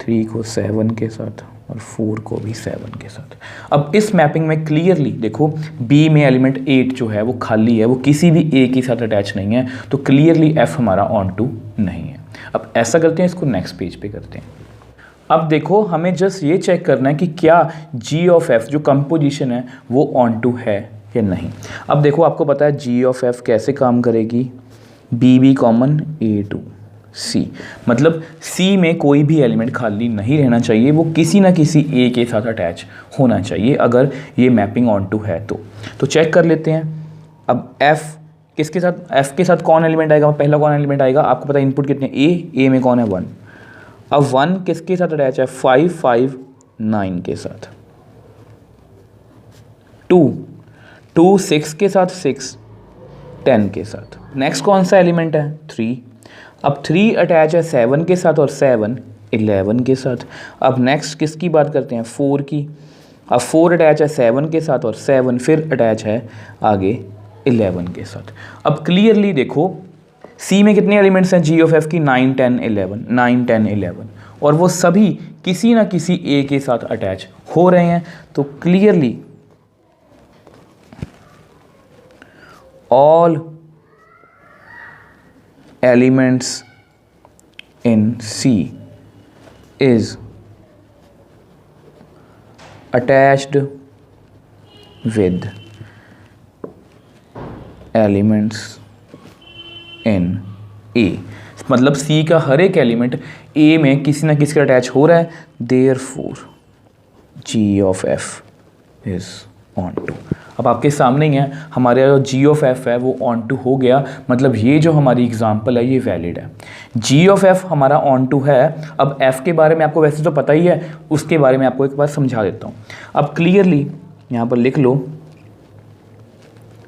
3 को 7 के साथ और 4 को भी 7 के साथ। अब इस मैपिंग में क्लियरली देखो B में एलिमेंट 8 जो है वो खाली है, वो किसी भी A के साथ अटैच नहीं है, तो क्लियरली F हमारा ऑन टू नहीं है। अब ऐसा करते हैं, इसको नेक्स्ट पेज पे करते हैं। अब देखो हमें जस्ट ये चेक करना है कि क्या जी ऑफ एफ जो कंपोजिशन है वो ऑन टू है या नहीं। अब देखो आपको पता है जी ऑफ एफ कैसे काम करेगी, बी कॉमन ए टू सी, मतलब सी में कोई भी एलिमेंट खाली नहीं रहना चाहिए, वो किसी ना किसी ए के साथ अटैच होना चाहिए अगर ये मैपिंग ऑन टू है तो चेक कर लेते हैं। अब एफ किसके साथ, एफ के साथ कौन एलिमेंट आएगा, पहला कौन एलिमेंट आएगा, आपको पता है इनपुट कितने ए में कौन है 1। अब 1 किसके साथ अटैच है, 5 5 9 के साथ। 2 6 के साथ, 6 10 के साथ। नेक्स्ट कौन सा एलिमेंट है, 3। अब 3 अटैच है 7 के साथ और 7 11 के साथ। अब नेक्स्ट किसकी बात करते हैं, 4 की। अब 4 अटैच है 7 के साथ और 7 फिर अटैच है आगे 11 के साथ। अब क्लियरली देखो सी में कितने एलिमेंट्स हैं जी ऑफ एफ की, 9 10 11 9 10 11, और वो सभी किसी ना किसी ए के साथ अटैच हो रहे हैं। तो clearly all elements in C is attached with elements in A, मतलब C का हर एक एलिमेंट A में किसी ना किसी का अटैच हो रहा है, therefore G of F is on to। अब आपके सामने ही है हमारे जो जी ऑफ एफ है वो ऑन टू हो गया, मतलब ये जो हमारी एग्जांपल है ये वैलिड है। जी ऑफ एफ हमारा ऑन टू है। अब एफ के बारे में आपको वैसे तो पता ही है, उसके बारे में आपको एक बार समझा देता हूँ। अब क्लियरली यहाँ पर लिख लो,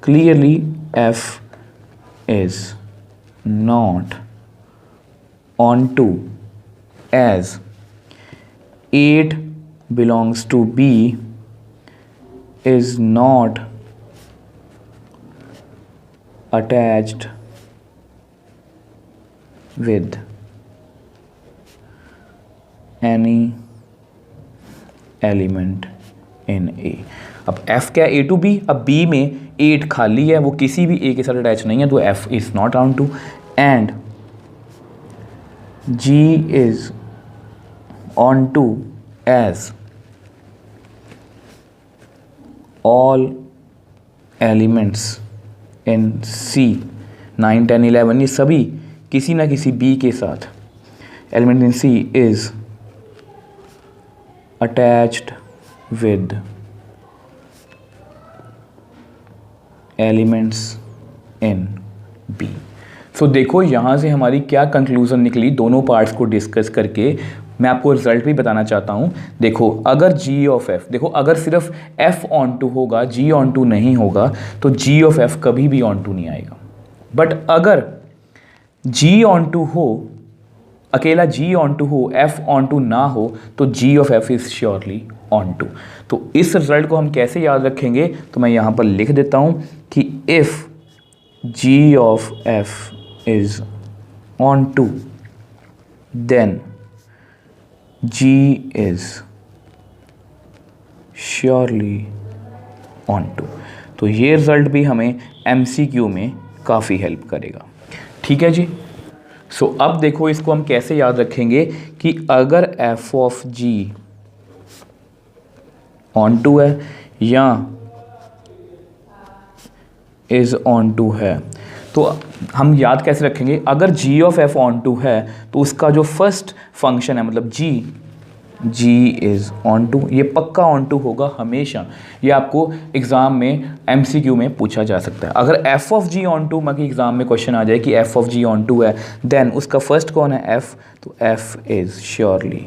clearly F is not onto as 8 belongs to B is not attached with any element in A। अब F क्या है, A to B। अब B में 8 खाली है, वो किसी भी A के साथ अटैच नहीं है, तो F is not on to, and G is on to as all elements in C 9 10 11, ये सभी किसी ना किसी B के साथ element in C is attached with elements in B। सो देखो यहाँ से हमारी क्या कंक्लूजन निकली, दोनों पार्ट्स को डिस्कस करके मैं आपको रिजल्ट भी बताना चाहता हूँ। देखो अगर जी ऑफ एफ, देखो अगर सिर्फ एफ ऑन टू होगा, जी ऑन टू नहीं होगा, तो जी ऑफ एफ कभी भी ऑन टू नहीं आएगा। बट अगर जी ऑन टू हो, अकेला जी ऑन टू हो, एफ ऑन टू ना हो, तो जी of F is surely onto. तो इस रिजल्ट को हम कैसे याद रखेंगे, तो मैं यहाँ पर लिख देता हूँ कि if g of F is onto then G is surely on to। तो ये रिजल्ट भी हमें MCQ में काफ़ी हेल्प करेगा। ठीक है जी। सो अब देखो इसको हम कैसे याद रखेंगे कि अगर f of G on to है या is on to है, तो हम याद कैसे रखेंगे, अगर g of f onto है तो उसका जो फर्स्ट फंक्शन है मतलब g इज़ ऑन टू, ये पक्का ऑन टू होगा हमेशा। ये आपको एग्ज़ाम में MCQ में पूछा जा सकता है। अगर f of g onto बाकी एग्ज़ाम में क्वेश्चन आ जाए कि f of g onto है, देन उसका फर्स्ट कौन है, f, तो f is surely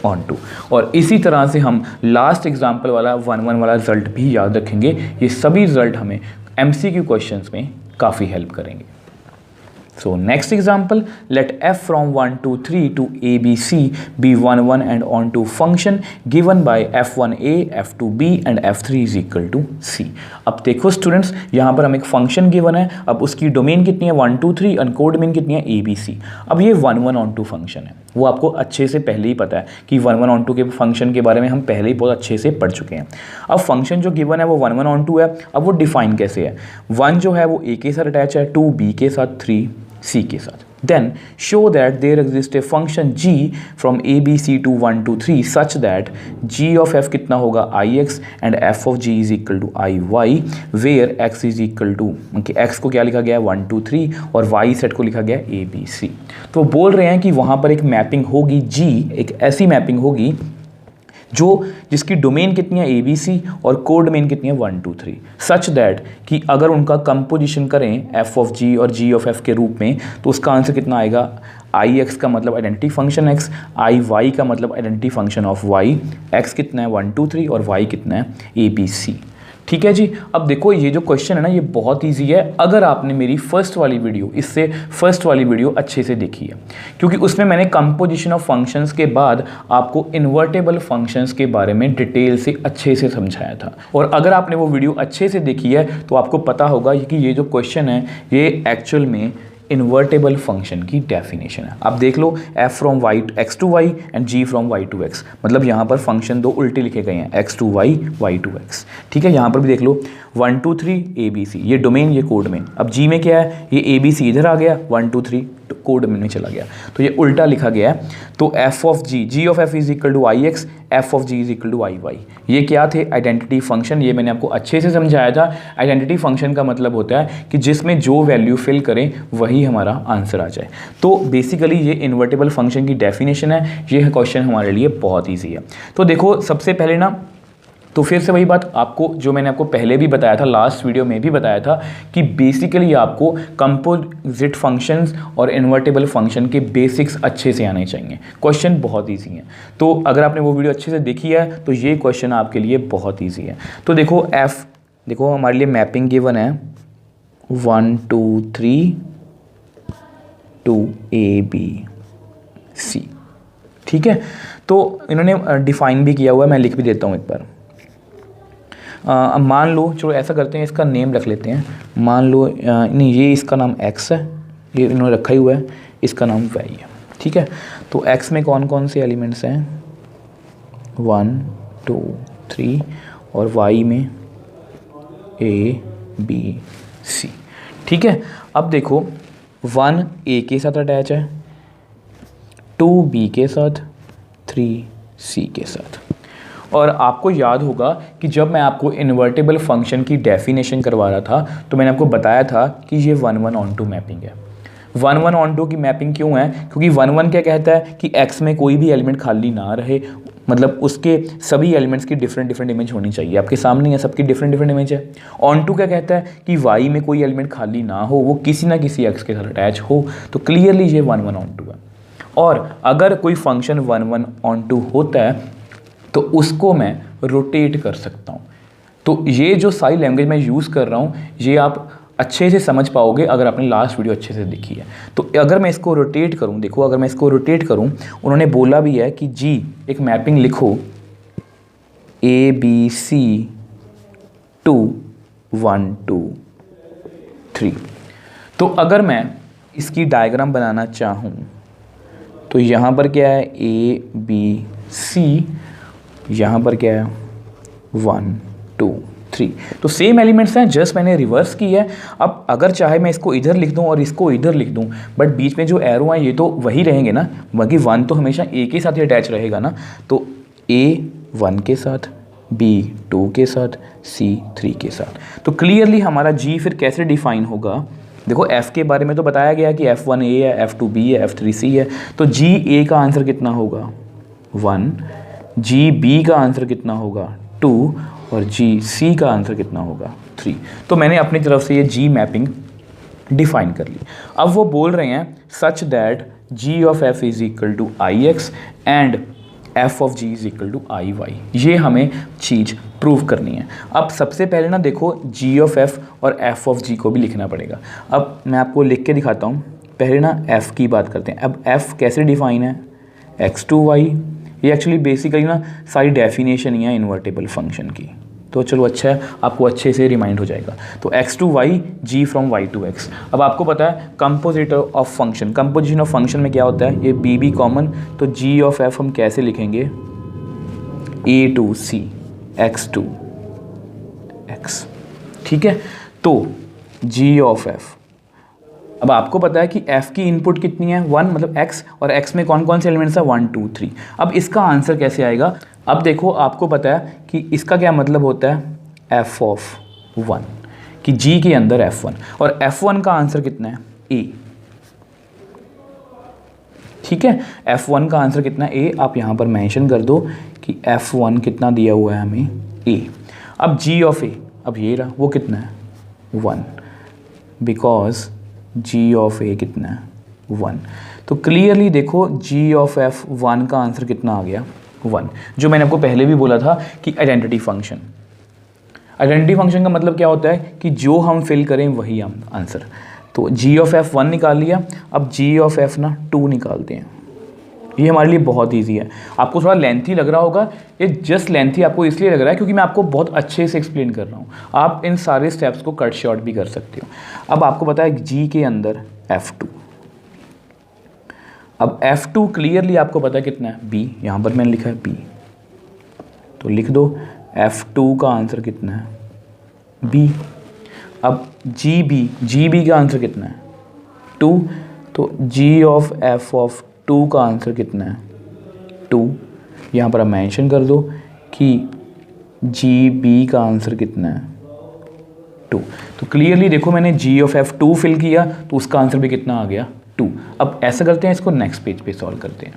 onto. और इसी तरह से हम लास्ट एग्जाम्पल वाला 1-1 वाला रिजल्ट भी याद रखेंगे। ये सभी रिजल्ट हमें MCQ क्वेश्चंस में काफ़ी हेल्प करेंगे। So next example, let f from 1 to 3 to ABC be 1 1 and on to function given by f1a, f2b and f3 is equal to c। अब देखो स्टूडेंट्स, यहाँ पर हमें एक फंक्शन गिवन है। अब उसकी डोमेन कितनी है, 1 2 3, अनकोड डोमेन कितनी है, ABC। अब ये 1 1 on to फंक्शन है, वो आपको अच्छे से पहले ही पता है कि 1 1 on to के फंक्शन के बारे में हम पहले ही बहुत अच्छे से पढ़ चुके हैं। अब फंक्शन जो गिवन है वो 1 1 on to है। अब वो डिफाइन कैसे है, 1 जो है वो a के साथ अटैच है, 2 b के साथ, 3 C के साथ। then show that there exists a function g from abc to 1 to 3 such that g of f कितना होगा ix and f of g is equal to iy where x is equal to x को क्या लिखा गया है 1 2 3 और y set को लिखा गया है abc। तो बोल रहे हैं कि वहाँ पर एक मैपिंग होगी g, एक ऐसी मैपिंग होगी जो जिसकी डोमेन कितनी है ए बी सी और कोड डोमेन कितनी है 1 2 3 सच दैट कि अगर उनका कंपोजिशन करें एफ ऑफ जी और जी ऑफ एफ के रूप में तो उसका आंसर कितना आएगा आई एक्स का मतलब identity function x, I y का मतलब identity function of y, x कितना है 1 2 3 और वाई कितना है ए बी सी। ठीक है जी। अब देखो ये जो क्वेश्चन है ना ये बहुत इजी है अगर आपने मेरी फर्स्ट वाली वीडियो, इससे फर्स्ट वाली वीडियो अच्छे से देखी है, क्योंकि उसमें मैंने कंपोजिशन ऑफ फंक्शंस के बाद आपको इन्वर्टेबल फंक्शंस के बारे में डिटेल से अच्छे से समझाया था। और अगर आपने वो वीडियो अच्छे से देखी है तो आपको पता होगा कि ये जो क्वेश्चन है ये एक्चुअल में इन्वर्टेबल फंक्शन की डेफिनेशन है। आप देख लो f from y x to y and g from y to x, मतलब यहाँ पर फंक्शन दो उल्टे लिखे गए हैं x to y y to x। ठीक है, यहाँ पर भी देख लो 1 2 3 ABC, ये डोमेन ये कोड में। अब g में क्या है, ये ABC इधर आ गया, 1 2 3 कोड में चला गया, तो ये उल्टा लिखा गया है। तो f of g of f is equal to I x, f of g is equal to I y. ये क्या थे, आइडेंटिटी फंक्शन। ये मैंने आपको अच्छे से समझाया था। आइडेंटिटी फंक्शन का मतलब होता है कि जिसमें जो वैल्यू फिल करें वही हमारा आंसर आ जाए। तो बेसिकली ये इन्वर्टेबल फंक्शन की डेफिनेशन है। ये क्वेश्चन हमारे लिए बहुत ईजी है। तो देखो सबसे पहले ना, तो फिर से वही बात आपको जो मैंने आपको पहले भी बताया था, लास्ट वीडियो में भी बताया था कि बेसिकली आपको कंपोजिट फंक्शंस और इन्वर्टेबल फंक्शन के बेसिक्स अच्छे से आने चाहिए। क्वेश्चन बहुत इजी है, तो अगर आपने वो वीडियो अच्छे से देखी है तो ये क्वेश्चन आपके लिए बहुत इजी है। तो देखो एफ, देखो हमारे लिए मैपिंग गिवन है 1 2 3 टू ए बी सी। ठीक है, तो इन्होंने डिफाइन भी किया हुआ है, मैं लिख भी देता हूँ एक बार। अब मान लो, चलो ऐसा करते हैं, इसका नेम रख लेते हैं। मान लो नहीं, ये इसका नाम x है, ये इन्होंने रखा ही हुआ है, इसका नाम y है। ठीक है, तो x में कौन कौन से एलिमेंट्स हैं, 1 2 3 और y में a b c। ठीक है, अब देखो 1 a के साथ अटैच है, 2 b के साथ, 3 c के साथ। और आपको याद होगा कि जब मैं आपको इन्वर्टेबल फंक्शन की डेफिनेशन करवा रहा था तो मैंने आपको बताया था कि ये 1 1 ऑन टू मैपिंग है। 1 1 ऑन टू की मैपिंग क्यों है, क्योंकि 1 1 क्या कहता है कि x में कोई भी एलिमेंट खाली ना रहे, मतलब उसके सभी एलिमेंट्स की डिफरेंट इमेज होनी चाहिए। आपके सामने है, सबकी डिफरेंट इमेज है। ऑन टू क्या कहता है कि y में कोई एलिमेंट खाली ना हो, वो किसी ना किसी x के साथ अटैच हो। तो क्लियरली ये 1 1 ऑन टू है। और अगर कोई फंक्शन 1 1 ऑन टू होता है तो उसको मैं रोटेट कर सकता हूँ। तो ये जो सारी लैंग्वेज मैं यूज़ कर रहा हूँ ये आप अच्छे से समझ पाओगे अगर आपने लास्ट वीडियो अच्छे से देखी है। तो अगर मैं इसको रोटेट करूँ, देखो अगर मैं इसको रोटेट करूँ, उन्होंने बोला भी है कि जी एक मैपिंग लिखो ABC टू 1 2 3। तो अगर मैं इसकी डायग्राम बनाना चाहूँ तो यहाँ पर क्या है ABC, यहाँ पर क्या है 1 2 3। तो सेम एलिमेंट्स हैं, जस्ट मैंने रिवर्स की है। अब अगर चाहे मैं इसको इधर लिख दूँ और इसको इधर लिख दूँ, बट बीच में जो एरो हैं ये तो वही रहेंगे ना, बाकी 1 तो हमेशा A के साथ ही अटैच रहेगा ना। तो A 1 के साथ, B 2 के साथ, C 3 के साथ। तो क्लियरली हमारा G फिर कैसे डिफाइन होगा, देखो F के बारे में तो बताया गया कि F1 A है, F2 B है, F3 C है। तो G A का आंसर कितना होगा 1, जी बी का आंसर कितना होगा 2 और जी सी का आंसर कितना होगा 3। तो मैंने अपनी तरफ से ये जी मैपिंग डिफाइन कर ली। अब वो बोल रहे हैं such that g of F is equal to I x and f of g is equal to I y. ये हमें चीज़ प्रूव करनी है। अब सबसे पहले ना देखो जी ऑफ एफ और एफ ऑफ जी को भी लिखना पड़ेगा। अब मैं आपको लिख के दिखाता हूँ। पहले ना एफ़ की बात करते हैं। अब एफ़ कैसे डिफाइन है, एक्स टू वाई। ये एक्चुअली बेसिकली ना सारी डेफिनेशन ही है इन्वर्टेबल फंक्शन की। तो चलो अच्छा है, आपको अच्छे से रिमाइंड हो जाएगा। तो x to y, g from y to x। अब आपको पता है composition of function, composition of function में क्या होता है, ये b भी कॉमन। तो g ऑफ f हम कैसे लिखेंगे, a to c x to x। ठीक है, तो g ऑफ f अब आपको पता है कि f की इनपुट कितनी है 1 मतलब x, और x में कौन कौन से एलिमेंट्स है 1 2 3। अब इसका आंसर कैसे आएगा? अब देखो आपको पता है कि इसका क्या मतलब होता है f ऑफ 1, कि g के अंदर f1, और f1 का आंसर कितना है a। ठीक है, f1 का आंसर कितना है a। आप यहाँ पर मेंशन कर दो कि f1 कितना दिया हुआ है हमें a। अब g ऑफ a, अब ये रहा, वो कितना है 1, बिकॉज g ऑफ a कितना है 1। तो क्लियरली देखो g ऑफ f1 का आंसर कितना आ गया 1, जो मैंने आपको पहले भी बोला था कि आइडेंटिटी फंक्शन। आइडेंटिटी फंक्शन का मतलब क्या होता है कि जो हम फिल करें वही हम आंसर। तो g ऑफ f1 निकाल लिया, अब g ऑफ f ना 2 निकालते हैं। ये हमारे लिए बहुत इजी है। आपको थोड़ा लेंथी लग रहा होगा, ये जस्ट लेंथी आपको इसलिए लग रहा है क्योंकि मैं आपको बहुत अच्छे से एक्सप्लेन कर रहा हूँ। आप इन सारे स्टेप्स को कट शॉर्ट भी कर सकते हो। अब आपको पता है g के अंदर f2, अब f2 क्लियरली आपको पता है कितना है b, यहाँ पर मैंने लिखा है b, तो लिख दो f2 का आंसर कितना है b। अब GB का आंसर कितना है 2, तो g ऑफ f ऑफ 2 का आंसर कितना है 2। यहाँ पर आप मेंशन कर दो कि GB का आंसर कितना है 2। तो क्लियरली देखो मैंने g ऑफ f2 फिल किया तो उसका आंसर भी कितना आ गया 2। अब ऐसा करते हैं, इसको नेक्स्ट पेज पे सॉल्व करते हैं।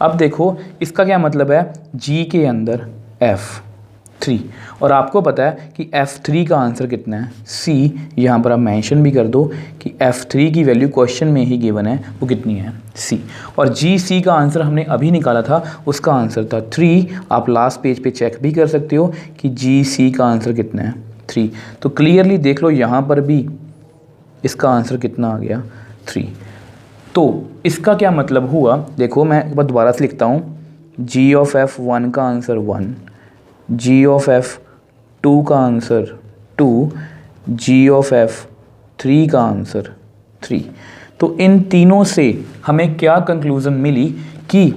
अब देखो इसका क्या मतलब है, g के अंदर f3, और आपको पता है कि f3 का आंसर कितना है c। यहाँ पर आप मेंशन भी कर दो कि f3 की वैल्यू क्वेश्चन में ही गिवन है, वो कितनी है c। और gc का आंसर हमने अभी निकाला था, उसका आंसर था 3। आप लास्ट पेज पे चेक भी कर सकते हो कि gc का आंसर कितना है 3। तो क्लियरली देख लो यहाँ पर भी इसका आंसर कितना आ गया 3। तो इसका क्या मतलब हुआ, देखो मैं एक बार दोबारा से लिखता हूँ, g ऑफ f1 का आंसर 1, g ऑफ f2 का आंसर 2, g ऑफ f3 का आंसर 3। तो इन तीनों से हमें क्या कंक्लूज़न मिली कि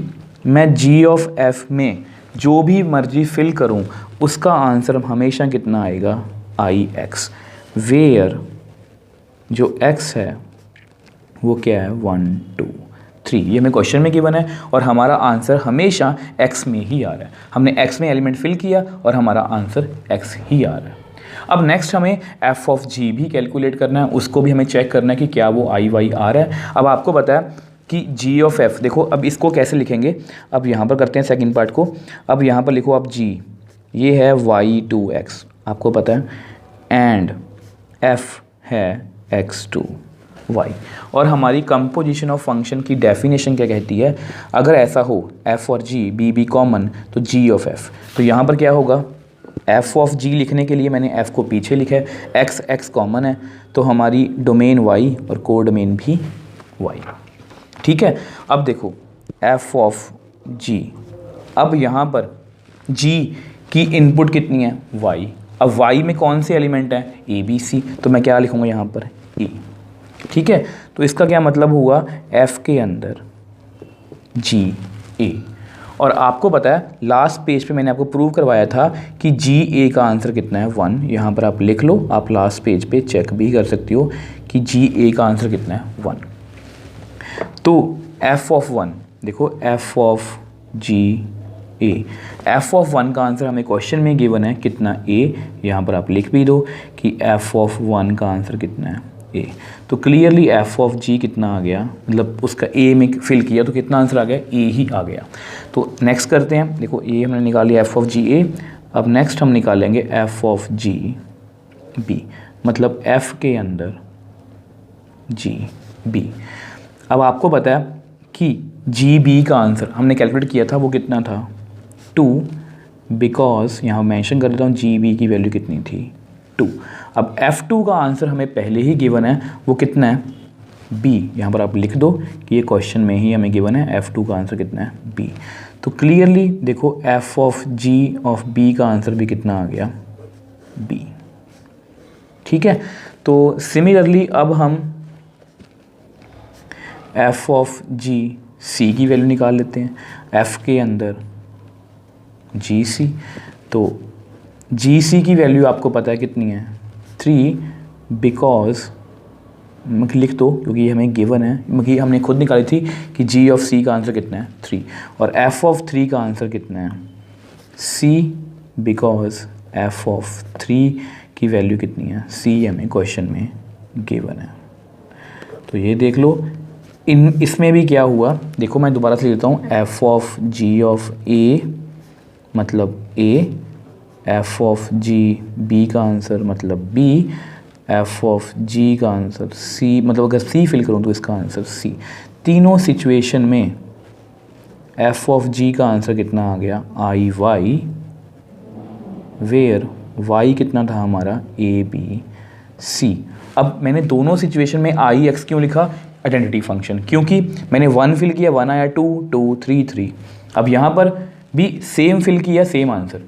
मैं g ऑफ f में जो भी मर्जी फिल करूं उसका आंसर हमेशा कितना आएगा ix, वेयर जो x है वो क्या है 1 2 3। ये हमें क्वेश्चन में गिवन है और हमारा आंसर हमेशा x में ही आ रहा है। हमने x में एलिमेंट फिल किया और हमारा आंसर x ही आ रहा है। अब नेक्स्ट हमें f ऑफ g भी कैलकुलेट करना है, उसको भी हमें चेक करना है कि क्या वो i y आ रहा है। अब आपको पता है कि g ऑफ f, देखो अब इसको कैसे लिखेंगे, अब यहाँ पर करते हैं सेकंड पार्ट को। अब यहाँ पर लिखो आप g, ये है y2x आपको पता है, एंड f है x2y। और हमारी कंपोजिशन ऑफ फंक्शन की डेफिनेशन क्या कहती है, अगर ऐसा हो f और g b कॉमन तो g ऑफ f। तो यहाँ पर क्या होगा, f ऑफ g लिखने के लिए मैंने f को पीछे लिखा है, x कॉमन है तो हमारी डोमेन y और को डोमेन भी y। ठीक है, अब देखो f ऑफ g, अब यहाँ पर g की इनपुट कितनी है y। अब y में कौन से एलिमेंट है a b c, तो मैं क्या लिखूँगा यहाँ पर a। ठीक है, तो इसका क्या मतलब हुआ f के अंदर g a। और आपको पता है लास्ट पेज पे मैंने आपको प्रूव करवाया था कि g a का आंसर कितना है 1। यहाँ पर आप लिख लो, आप लास्ट पेज पे चेक भी कर सकते हो कि g a का आंसर कितना है 1। तो f ऑफ 1, देखो f of g a, f of 1 का आंसर हमें क्वेश्चन में गिवन है कितना a। यहाँ पर आप लिख भी दो कि f ऑफ 1 का आंसर कितना है a। तो क्लियरली f ऑफ g कितना आ गया, मतलब उसका a में फिल किया तो कितना आंसर आ गया a ही आ गया। तो नेक्स्ट करते हैं, देखो a हमने निकाल लिया f ऑफ g a। अब नेक्स्ट हम निकालेंगे f ऑफ g b, मतलब f के अंदर g b। अब आपको पता है कि जी बी का आंसर हमने कैलकुलेट किया था, वो कितना था 2, बिकॉज यहाँ मेंशन कर देता हूँ जी बी की वैल्यू कितनी थी 2। अब F2 का आंसर हमें पहले ही गिवन है, वो कितना है B। यहाँ पर आप लिख दो कि ये क्वेश्चन में ही हमें गिवन है F2 का आंसर कितना है B। तो क्लियरली देखो F of G of B का आंसर भी कितना आ गया B। ठीक है, तो सिमिलरली अब हम f ऑफ g c की वैल्यू निकाल लेते हैं, f के अंदर जी सी। तो जी सी की वैल्यू आपको पता है कितनी है 3, बिकॉज मतलब लिख दो क्योंकि ये हमें गिवन है, मतलब हमने खुद निकाली थी कि जी ऑफ सी का आंसर कितना है 3 और एफ ऑफ 3 का आंसर कितना है सी, बिकॉज एफ ऑफ 3 की वैल्यू कितनी है सी हमें क्वेश्चन में गिवन है। तो ये देख लो इसमें भी क्या हुआ, देखो मैं दोबारा से लेता हूँ, एफ ऑफ जी ऑफ ए मतलब ए, एफ ऑफ जी बी का आंसर मतलब बी, एफ ऑफ जी का आंसर सी, मतलब अगर सी फिल करूँ तो इसका आंसर सी। तीनों सिचुएशन में एफ ऑफ जी का आंसर कितना आ गया आई वाई, वेयर वाई कितना था हमारा ए बी सी। अब मैंने दोनों सिचुएशन में आई एक्स क्यों लिखा, आइडेंटिटी फंक्शन, क्योंकि मैंने 1 फिल किया 1 आया, 2 2 3 3। अब यहाँ पर भी सेम फिल किया सेम आंसर,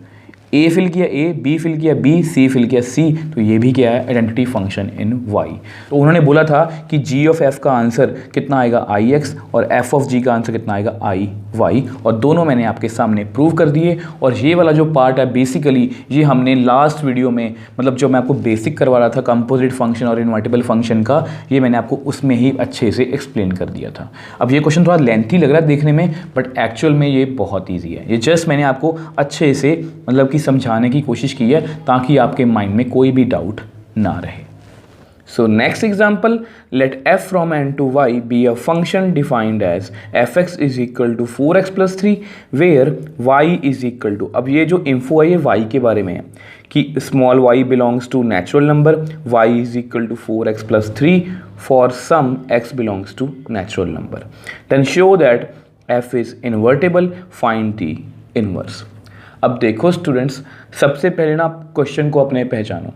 ए फिल किया ए, बी फिल किया बी, सी फिल किया सी, तो ये भी क्या है आइडेंटिटी फंक्शन इन वाई। तो उन्होंने बोला था कि जी ऑफ एफ का आंसर कितना आएगा आई एक्स और एफ ऑफ जी का आंसर कितना आएगा आई वाई, और दोनों मैंने आपके सामने प्रूव कर दिए। और ये वाला जो पार्ट है बेसिकली ये हमने लास्ट वीडियो में, मतलब जो मैं आपको बेसिक करवा रहा था कंपोजिट फंक्शन और इन्वर्टिबल फंक्शन का, ये मैंने आपको उसमें ही अच्छे से एक्सप्लेन कर दिया था। अब ये क्वेश्चन थोड़ा लेंथी लग रहा है देखने में, बट एक्चुअल में ये बहुत ईजी है। ये जस्ट मैंने आपको अच्छे से मतलब कि समझाने की कोशिश की है ताकि आपके माइंड में कोई भी डाउट ना रहे। So next example, let f from n to y be a function defined as fx is equal to 4x plus 3 where y is equal to, अब ये जो इन्फो है ये y के बारे में है कि small y belongs to natural number, y is equal to 4x plus 3 for some x belongs to natural number, then show that f is invertible, find the inverse। अब देखो स्टूडेंट्स, सबसे पहले ना आप क्वेश्चन को अपने पहचानो।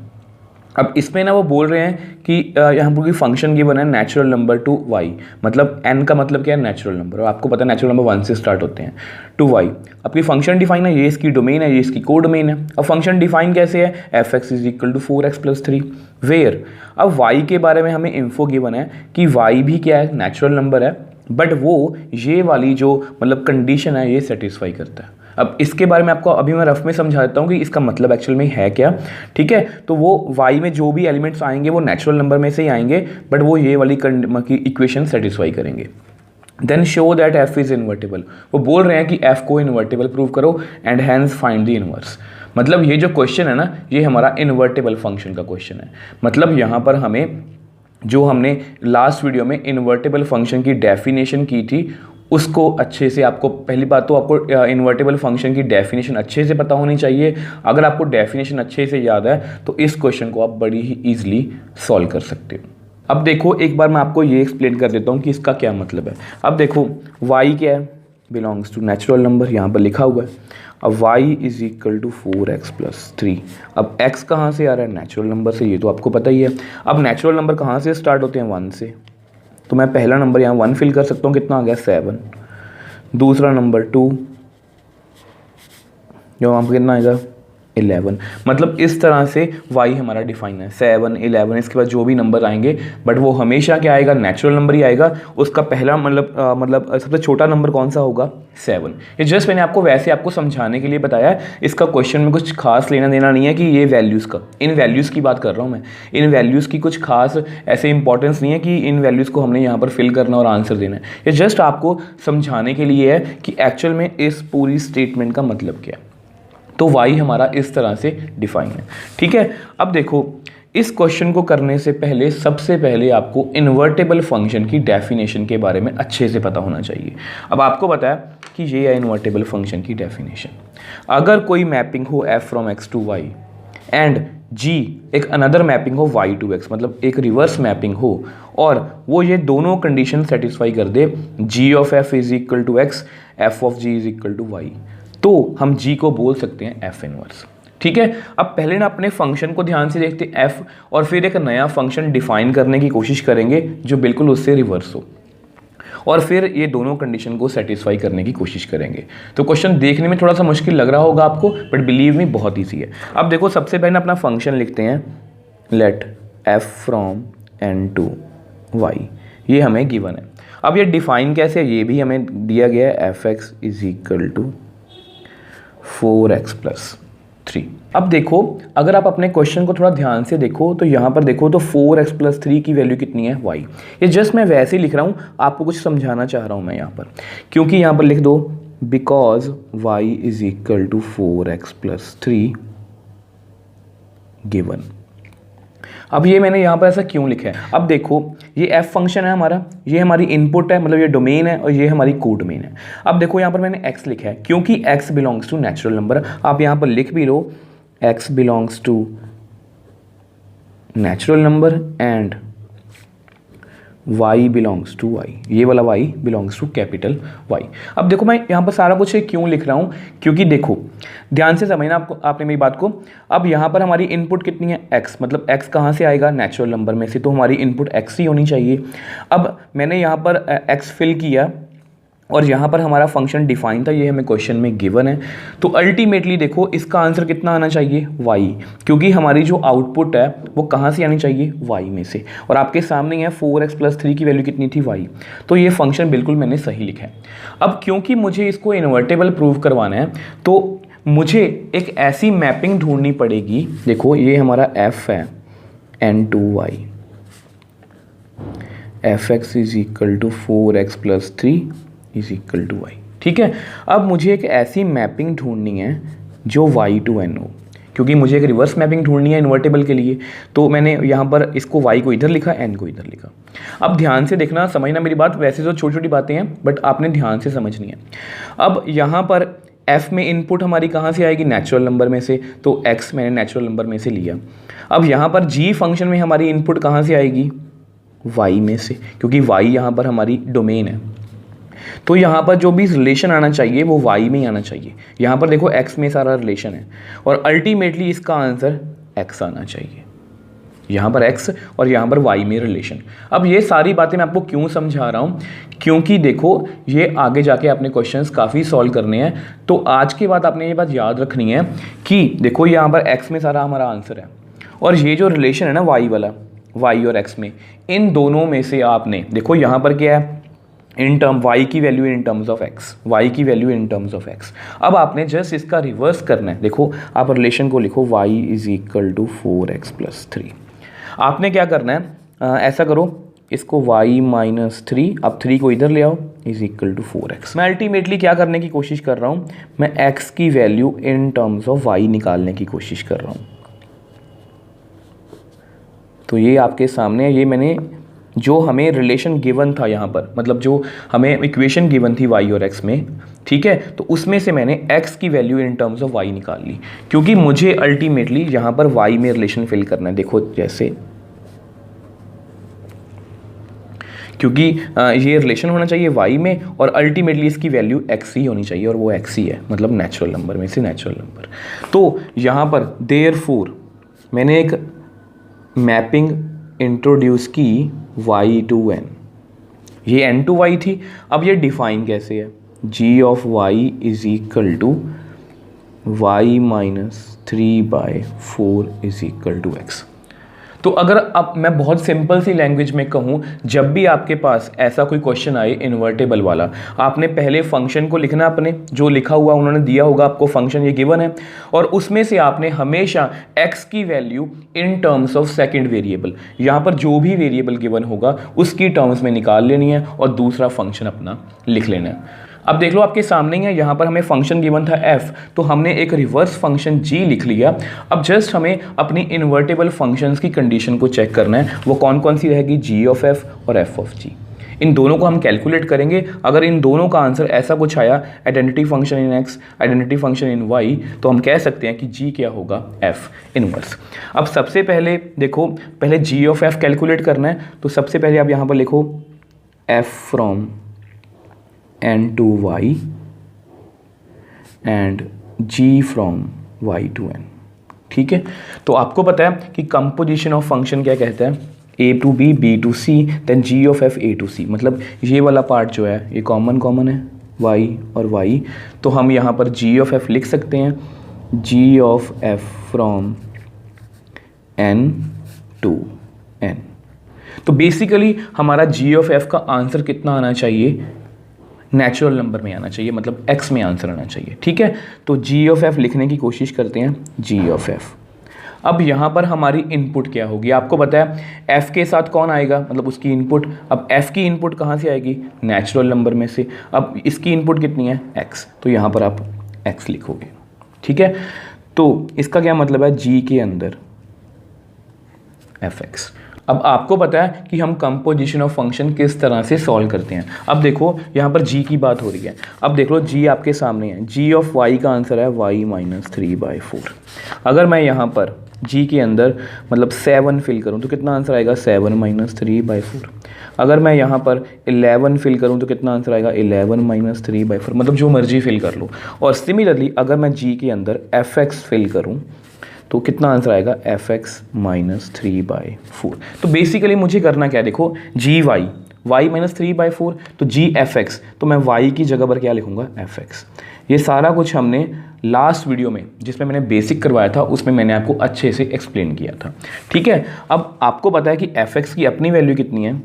अब इसमें ना वो बोल रहे हैं कि यहाँ पर कोई फंक्शन गिवन है नेचुरल नंबर टू वाई, मतलब n का मतलब क्या है नेचुरल नंबर, और आपको पता है नेचुरल नंबर 1 से स्टार्ट होते हैं, टू वाई। अब कोई फंक्शन डिफाइन है, ये इसकी डोमेन है, ये इसकी को डोमेन है। अब फंक्शन डिफाइन कैसे है, f x is equal to 4x plus 3 where, अब y के बारे में हमें इन्फो गिवन है कि y भी क्या है नेचुरल नंबर है, बट वो ये वाली जो मतलब कंडीशन है ये सेटिस्फाई करता है। अब इसके बारे में आपको अभी मैं रफ में समझा देता हूँ कि इसका मतलब एक्चुअल में है क्या, ठीक है। तो वो y में जो भी एलिमेंट्स आएंगे वो नेचुरल नंबर में से ही आएंगे, बट वो ये वाली इक्वेशन सेटिस्फाई करेंगे। Then show that f is invertible, वो बोल रहे हैं कि f को इन्वर्टिबल प्रूव करो and hence find the inverse. मतलब ये जो क्वेश्चन है ना ये हमारा इन्वर्टिबल फंक्शन का क्वेश्चन है। मतलब यहाँ पर हमें जो हमने लास्ट वीडियो में इन्वर्टिबल फंक्शन की डेफिनेशन की थी उसको अच्छे से, आपको पहली बात तो आपको इन्वर्टिबल फंक्शन की डेफिनेशन अच्छे से पता होनी चाहिए। अगर आपको डेफिनेशन अच्छे से याद है तो इस क्वेश्चन को आप बड़ी ही ईजिली सॉल्व कर सकते हो। अब देखो एक बार मैं आपको ये एक्सप्लेन कर देता हूँ कि इसका क्या मतलब है। अब देखो y क्या है, बिलोंग्स टू नेचुरल नंबर, यहाँ पर लिखा हुआ है। अब y is equal to 4x plus 3, अब x कहाँ से आ रहा है नेचुरल नंबर से, ये तो आपको पता ही है। अब नेचुरल नंबर कहाँ से स्टार्ट होते हैं 1 से, तो मैं पहला नंबर यहाँ 1 फिल कर सकता हूँ, कितना आ गया 7, दूसरा नंबर 2, जो वहाँ पर कितना आएगा 11। मतलब इस तरह से y हमारा डिफाइन है 7 11, इसके बाद जो भी नंबर आएंगे बट वो हमेशा क्या आएगा नेचुरल नंबर ही आएगा। उसका पहला मतलब सबसे छोटा नंबर कौन सा होगा 7। ये जस्ट मैंने आपको वैसे आपको समझाने के लिए बताया है, इसका क्वेश्चन में कुछ खास लेना देना नहीं है कि ये वैल्यूज़ का, इन वैल्यूज़ की बात कर रहा हूँ मैं। इन वैल्यूज़ की कुछ खास ऐसे इंपॉर्टेंस नहीं है कि इन वैल्यूज़ को हमने यहाँ पर फिल करना और आंसर देना है। ये जस्ट आपको समझाने के लिए है कि एक्चुअल में इस पूरी स्टेटमेंट का मतलब क्या है। तो y हमारा इस तरह से डिफाइन है, ठीक है। अब देखो इस क्वेश्चन को करने से पहले सबसे पहले आपको इन्वर्टेबल फंक्शन की डेफिनेशन के बारे में अच्छे से पता होना चाहिए। अब आपको पता है कि ये है इन्वर्टेबल फंक्शन की डेफिनेशन। अगर कोई मैपिंग हो f from x to y and g एक अनदर मैपिंग हो y टू x, मतलब एक रिवर्स मैपिंग हो, और वो ये दोनों कंडीशन सेटिस्फाई कर दे, g of f is equal to x, f of g is equal to y, तो हम g को बोल सकते हैं f इनवर्स, ठीक है। अब पहले ना अपने फंक्शन को ध्यान से देखते हैं f, और फिर एक नया फंक्शन डिफाइन करने की कोशिश करेंगे जो बिल्कुल उससे रिवर्स हो, और फिर ये दोनों कंडीशन को सेटिस्फाई करने की कोशिश करेंगे। तो क्वेश्चन देखने में थोड़ा सा मुश्किल लग रहा होगा आपको, बट बिलीव मी बहुत ईजी है। अब देखो सबसे पहले अपना फंक्शन लिखते हैं, let f from n to y, ये हमें गिवन है। अब ये डिफाइन कैसे है ये भी हमें दिया गया है, f x is equal to 4x plus 3। अब देखो, अगर आप अपने क्वेश्चन को थोड़ा ध्यान से देखो तो यहाँ पर देखो तो 4x + 3 की वैल्यू कितनी है, y। ये जस्ट मैं वैसे ही लिख रहा हूँ, आपको कुछ समझाना चाह रहा हूँ मैं यहाँ पर, क्योंकि यहाँ पर लिख दो बिकॉज y = 4x + 3 गिवन। अब ये मैंने यहाँ पर ऐसा क्यों लिखा है, अब देखो ये f फंक्शन है हमारा, ये हमारी इनपुट है, मतलब ये डोमेन है और ये हमारी कोडोमेन है। अब देखो यहाँ पर मैंने x लिखा है क्योंकि x belongs to natural number. आप यहाँ पर लिख भी लो x belongs to natural number and y belongs to y, ये वाला y belongs to capital Y। अब देखो मैं यहाँ पर सारा कुछ क्यों लिख रहा हूँ, क्योंकि देखो ध्यान से समझना आपने मेरी बात को। अब यहाँ पर हमारी इनपुट कितनी है, x, मतलब x कहाँ से आएगा, नेचुरल नंबर में से, तो हमारी इनपुट x ही होनी चाहिए। अब मैंने यहाँ पर x फिल किया और यहाँ पर हमारा फंक्शन डिफाइन था, ये हमें क्वेश्चन में गिवन है। तो अल्टीमेटली देखो इसका आंसर कितना आना चाहिए, y, क्योंकि हमारी जो आउटपुट है वो कहाँ से आनी चाहिए, y में से। और आपके सामने है 4x + 3 की वैल्यू कितनी थी, y। तो ये फंक्शन बिल्कुल मैंने सही लिखा है। अब क्योंकि मुझे इसको इन्वर्टेबल प्रूव करवाना है तो मुझे एक ऐसी मैपिंग ढूंढनी पड़ेगी। देखो ये हमारा f है n2y, fx = 4x + 3 = y, ठीक है। अब मुझे एक ऐसी मैपिंग ढूंढनी है जो y to n हो, क्योंकि मुझे एक रिवर्स मैपिंग ढूंढनी है इन्वर्टेबल के लिए। तो मैंने यहाँ पर इसको y को इधर लिखा, n को इधर लिखा। अब ध्यान से देखना, समझना मेरी बात, वैसे तो छोटी छोटी बातें हैं बट आपने ध्यान से समझनी है। अब यहाँ पर f में इनपुट हमारी कहाँ से आएगी, नेचुरल नंबर में से, तो x मैंने नेचुरल नंबर में से लिया। अब यहाँ पर g फंक्शन में हमारी इनपुट कहाँ से आएगी, y में से, क्योंकि y यहाँ पर हमारी डोमेन है। तो यहाँ पर जो भी रिलेशन आना चाहिए वो y में ही आना चाहिए। यहाँ पर देखो x में सारा रिलेशन है और अल्टीमेटली इसका आंसर x आना चाहिए। यहाँ पर x और यहाँ पर y में रिलेशन। अब ये सारी बातें मैं आपको क्यों समझा रहा हूँ, क्योंकि देखो ये आगे जाके अपने क्वेश्चंस काफ़ी सॉल्व करने हैं। तो आज के बाद आपने ये बात याद रखनी है कि देखो यहाँ पर x में सारा हमारा आंसर है और ये जो रिलेशन है ना y वाला, y और x में, इन दोनों में से आपने देखो यहाँ पर क्या है, इन टर्म y की value in terms of x, y की value in terms of x। अब आपने जस्ट इसका रिवर्स करना है। देखो आप रिलेशन को लिखो y = 4x + 3। आपने क्या करना है, ऐसा करो इसको y - 3, अब 3 को इधर ले आओ, = 4x। मैं अल्टीमेटली क्या करने की कोशिश कर रहा हूँ, मैं x की value in terms of y निकालने की कोशिश कर रहा हूँ। तो ये आपके सामने है, ये मैंने जो हमें रिलेशन गिवन था यहाँ पर, मतलब जो हमें इक्वेशन गिवन थी y और x में, ठीक है, तो उसमें से मैंने x की value in terms of y निकाल ली, क्योंकि मुझे अल्टीमेटली यहाँ पर y में रिलेशन फिल करना है। देखो जैसे, क्योंकि ये रिलेशन होना चाहिए y में और अल्टीमेटली इसकी वैल्यू x ही होनी चाहिए और वो x ही है, मतलब नेचुरल नंबर में से नेचुरल नंबर। तो यहाँ पर देयरफॉर मैंने एक मैपिंग इंट्रोड्यूस की y to n, ये n to y थी। अब ये डिफाइन कैसे है, g of y = y - 3/4 = x। तो अगर अब मैं बहुत सिंपल सी लैंग्वेज में कहूँ, जब भी आपके पास ऐसा कोई क्वेश्चन आए इन्वर्टेबल वाला, आपने पहले फंक्शन को लिखना, अपने जो लिखा हुआ उन्होंने दिया होगा आपको फंक्शन ये गिवन है, और उसमें से आपने हमेशा x की value in terms of second variable, यहाँ पर जो भी वेरिएबल गिवन होगा उसकी टर्म्स में निकाल लेनी है और दूसरा फंक्शन अपना लिख लेना है। अब देख लो आपके सामने ही है, यहाँ पर हमें फंक्शन गिवन था f, तो हमने एक रिवर्स फंक्शन g लिख लिया। अब जस्ट हमें अपनी इन्वर्टेबल फंक्शंस की कंडीशन को चेक करना है, वो कौन कौन सी रहेगी, g of f और f of g। इन दोनों को हम कैलकुलेट करेंगे। अगर इन दोनों का आंसर ऐसा कुछ आया, identity function in x, identity function in y, तो हम कह सकते हैं कि g क्या होगा, f इनवर्स। अब सबसे पहले देखो, पहले g of f कैलकुलेट करना है, तो सबसे पहले आप यहाँ पर लिखो f from n to y and g from y to n, ठीक है। तो आपको पता है कि कंपोजिशन ऑफ फंक्शन क्या कहता है, a to b, b to c, then g of f a to c, मतलब ये वाला पार्ट जो है ये कॉमन है y और y, तो हम यहाँ पर g of f लिख सकते हैं, g of f from n to n। तो बेसिकली हमारा g of f का आंसर कितना आना चाहिए, नेचुरल नंबर में आना चाहिए, मतलब x में आंसर आना चाहिए। ठीक है, तो g ऑफ f लिखने की कोशिश करते हैं, g ऑफ f। अब यहाँ पर हमारी इनपुट क्या होगी, आपको पता है f के साथ कौन आएगा, मतलब उसकी इनपुट। अब f की इनपुट कहाँ से आएगी, नेचुरल नंबर में से। अब इसकी इनपुट कितनी है, x, तो यहाँ पर आप x लिखोगे। ठीक है, तो इसका क्या मतलब है, g के अंदर fx। अब आपको पता है कि हम कंपोजिशन ऑफ फंक्शन किस तरह से सॉल्व करते हैं। अब देखो यहाँ पर g की बात हो रही है, अब देख लो g आपके सामने है, g ऑफ y का आंसर है y माइनस 3/4। अगर मैं यहाँ पर g के अंदर मतलब 7 फिल करूँ तो कितना आंसर आएगा, 7 माइनस 3/4। अगर मैं यहाँ पर 11 फिल करूँ तो कितना आंसर आएगा, 11 माइनस 3/4, मतलब जो मर्जी फिल कर लो। और सिमिलरली अगर मैं g के अंदर fx फिल करूँ तो कितना आंसर आएगा, fx माइनस 3/4। तो बेसिकली मुझे करना क्या है, देखो gy y माइनस 3/4, तो g fx, तो मैं y की जगह पर क्या लिखूंगा, fx। ये सारा कुछ हमने लास्ट वीडियो में जिसमें मैंने बेसिक करवाया था उसमें मैंने आपको अच्छे से एक्सप्लेन किया था। ठीक है, अब आपको पता है कि fx की अपनी वैल्यू कितनी है,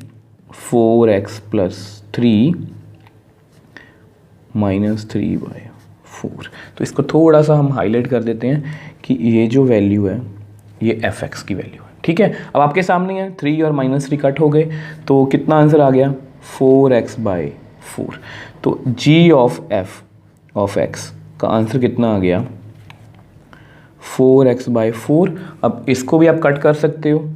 4x प्लस 3 माइनस 3/4। तो इसको थोड़ा सा हम हाईलाइट कर देते हैं कि ये जो वैल्यू है ये fx की वैल्यू है। ठीक है, अब आपके सामने है 3 और माइनस 3 कट हो गए तो कितना आंसर आ गया, 4x/4। तो g of f of x का आंसर कितना आ गया, 4x/4। अब इसको भी आप कट कर सकते हो।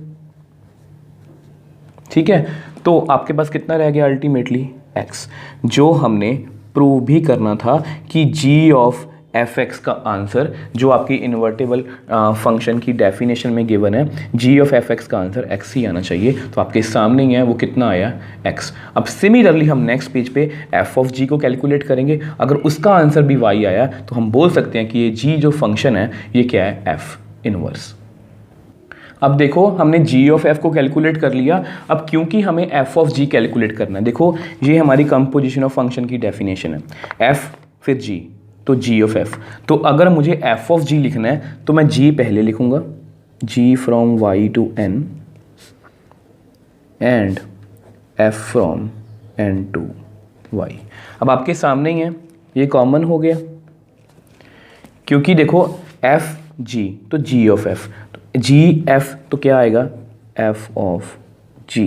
ठीक है, तो आपके पास कितना रह गया अल्टीमेटली, x, जो हमने प्रूव भी करना था कि g ऑफ fx का आंसर जो आपकी इन्वर्टेबल फंक्शन की डेफिनेशन में गिवन है, g ऑफ fx का आंसर x ही आना चाहिए। तो आपके सामने ही है, वो कितना आया, x। अब सिमिलरली हम नेक्स्ट पेज पे f ऑफ g को कैलकुलेट करेंगे। अगर उसका आंसर भी y आया तो हम बोल सकते हैं कि ये g जो फंक्शन है ये क्या है, f इनवर्स। अब देखो हमने g ऑफ f को कैलकुलेट कर लिया। अब क्योंकि हमें f ऑफ g कैलकुलेट करना है, देखो ये हमारी कंपोजिशन ऑफ फंक्शन की डेफिनेशन है, f फिर g, तो g ऑफ f। तो अगर मुझे f ऑफ g लिखना है तो मैं g पहले लिखूंगा, g from y to n and f from n to y। अब आपके सामने ही है, ये कॉमन हो गया क्योंकि देखो f g तो g of f, g f तो क्या आएगा, f ऑफ g।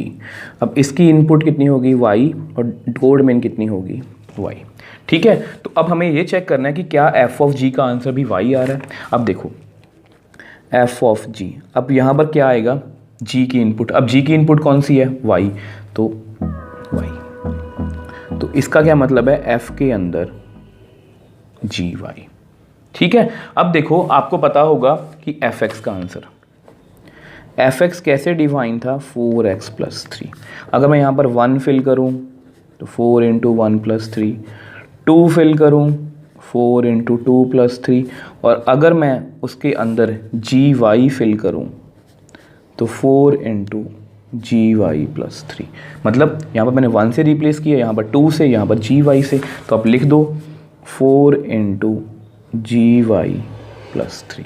अब इसकी इनपुट कितनी होगी, y, और कोड में कितनी होगी, y। ठीक है, तो अब हमें ये चेक करना है कि क्या f ऑफ g का आंसर भी y आ रहा है। अब देखो f ऑफ g, अब यहाँ पर क्या आएगा, g की इनपुट। अब g की इनपुट कौन सी है, y, तो y। तो इसका क्या मतलब है, f के अंदर gy। ठीक है, अब देखो आपको पता होगा कि fx का आंसर, fx कैसे डिवाइन था, 4x प्लस 3। अगर मैं यहाँ पर 1 फिल करूँ तो 4 इंटू 1 प्लस 3, 2 फिल करूँ 4 इंटू 2 प्लस 3, और अगर मैं उसके अंदर gy फिल करूँ तो 4 इंटू gy प्लस 3। मतलब यहाँ पर मैंने 1 से रिप्लेस किया, यहाँ पर 2 से, यहाँ पर gy से। तो आप लिख दो 4 इंटू gy प्लस 3।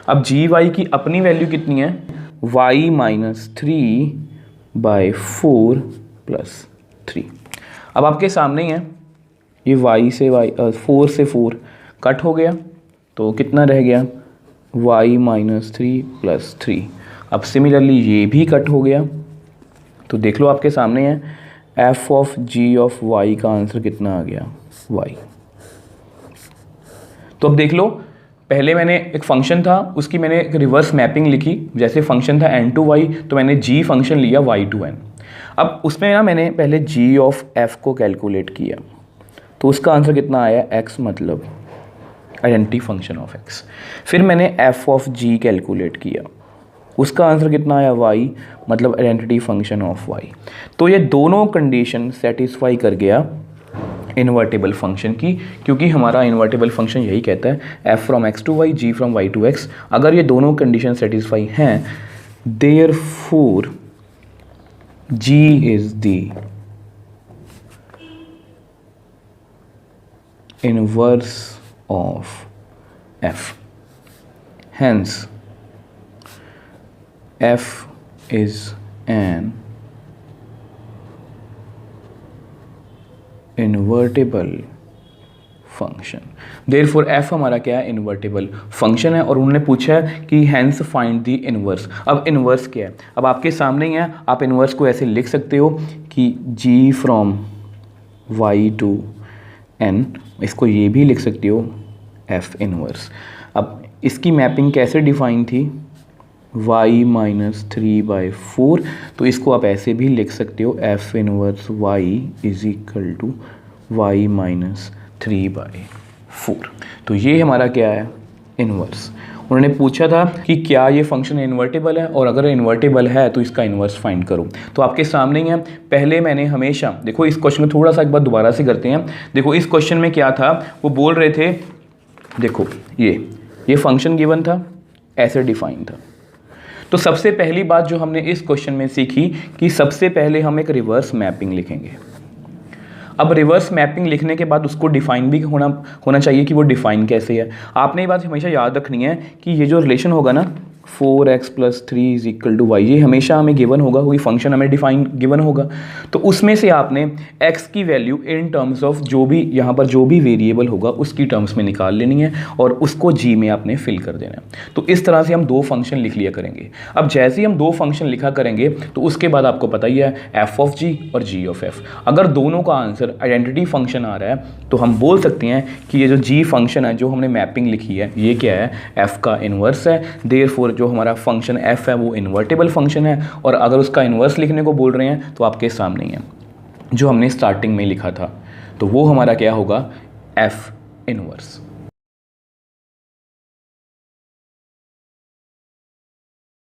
अब gy की अपनी वैल्यू कितनी है, y माइनस 3/4 प्लस 3। अब आपके सामने ही है, ये y से 4 से 4 कट हो गया तो कितना रह गया, y माइनस 3 प्लस 3। अब सिमिलरली ये भी कट हो गया तो देख लो आपके सामने है, f of g of y का आंसर कितना आ गया, y। तो अब देख लो, पहले मैंने एक फंक्शन था उसकी मैंने एक रिवर्स मैपिंग लिखी, जैसे फंक्शन था n टू y तो मैंने g फंक्शन लिया y टू n। अब उसमें ना मैंने पहले g ऑफ f को कैलकुलेट किया तो उसका आंसर कितना आया, x, मतलब आइडेंटिटी फंक्शन ऑफ x। फिर मैंने f ऑफ g कैलकुलेट किया, उसका आंसर कितना आया, y, मतलब आइडेंटिटी फंक्शन ऑफ y। तो ये दोनों कंडीशन सेटिस्फाई कर गया इन्वर्टेबल फंक्शन की, क्योंकि हमारा इन्वर्टेबल फंक्शन यही कहता है f from x to y, g from y to x। अगर ये दोनों कंडीशन सेटिस्फाई हैं, therefore g is the inverse of f, hence f is an invertible function. Therefore f हमारा क्या है, इन्वर्टेबल फंक्शन है। और उन्होंने पूछा है कि हैंस फाइंड द इन्वर्स। अब इन्वर्स क्या है, अब आपके सामने ही है, आप इन्वर्स को ऐसे लिख सकते हो कि g from y to n, इसको ये भी लिख सकते हो f इन्वर्स। अब इसकी मैपिंग कैसे डिफाइन थी, y माइनस 3/4, तो इसको आप ऐसे भी लिख सकते हो f inverse y is equal to y minus 3/4। तो ये हमारा क्या है, इन्वर्स। उन्होंने पूछा था कि क्या ये फंक्शन इन्वर्टेबल है, और अगर इन्वर्टेबल है तो इसका इन्वर्स फाइंड करो। तो आपके सामने ही है, पहले मैंने हमेशा, देखो इस क्वेश्चन में थोड़ा सा एक बार दोबारा से करते हैं। देखो इस क्वेश्चन में क्या था, वो बोल रहे थे, देखो ये फंक्शन गिवन था, ऐसे डिफाइन था। तो सबसे पहली बात जो हमने इस क्वेश्चन में सीखी कि सबसे पहले हम एक रिवर्स मैपिंग लिखेंगे। अब रिवर्स मैपिंग लिखने के बाद उसको डिफाइन भी होना चाहिए कि वो डिफाइन कैसे है। आपने ये बात हमेशा याद रखनी है कि ये जो रिलेशन होगा ना 4x + 3 is equal to Y, ये हमेशा हमें गिवन होगा, कोई फंक्शन हमें डिफाइन गिवन होगा। तो उसमें से आपने x की वैल्यू इन टर्म्स ऑफ जो भी यहाँ पर जो भी वेरिएबल होगा उसकी टर्म्स में निकाल लेनी है और उसको g में आपने फिल कर देना है। तो इस तरह से हम दो फंक्शन लिख लिया करेंगे। अब जैसे ही हम दो फंक्शन लिखा करेंगे तो उसके बाद आपको पता ही है f(g) और g(f). अगर दोनों का आंसर आइडेंटिटी फंक्शन आ रहा है तो हम बोल सकते हैं कि ये जो g फंक्शन है, जो हमने मैपिंग लिखी है, ये क्या है, f का इन्वर्स है। देयरफॉर जो हमारा फंक्शन f है वो इन्वर्टेबल फंक्शन है। और अगर उसका इन्वर्स लिखने को बोल रहे हैं तो आपके सामने ही है जो हमने स्टार्टिंग में लिखा था, तो वो हमारा क्या होगा, f इन्वर्स।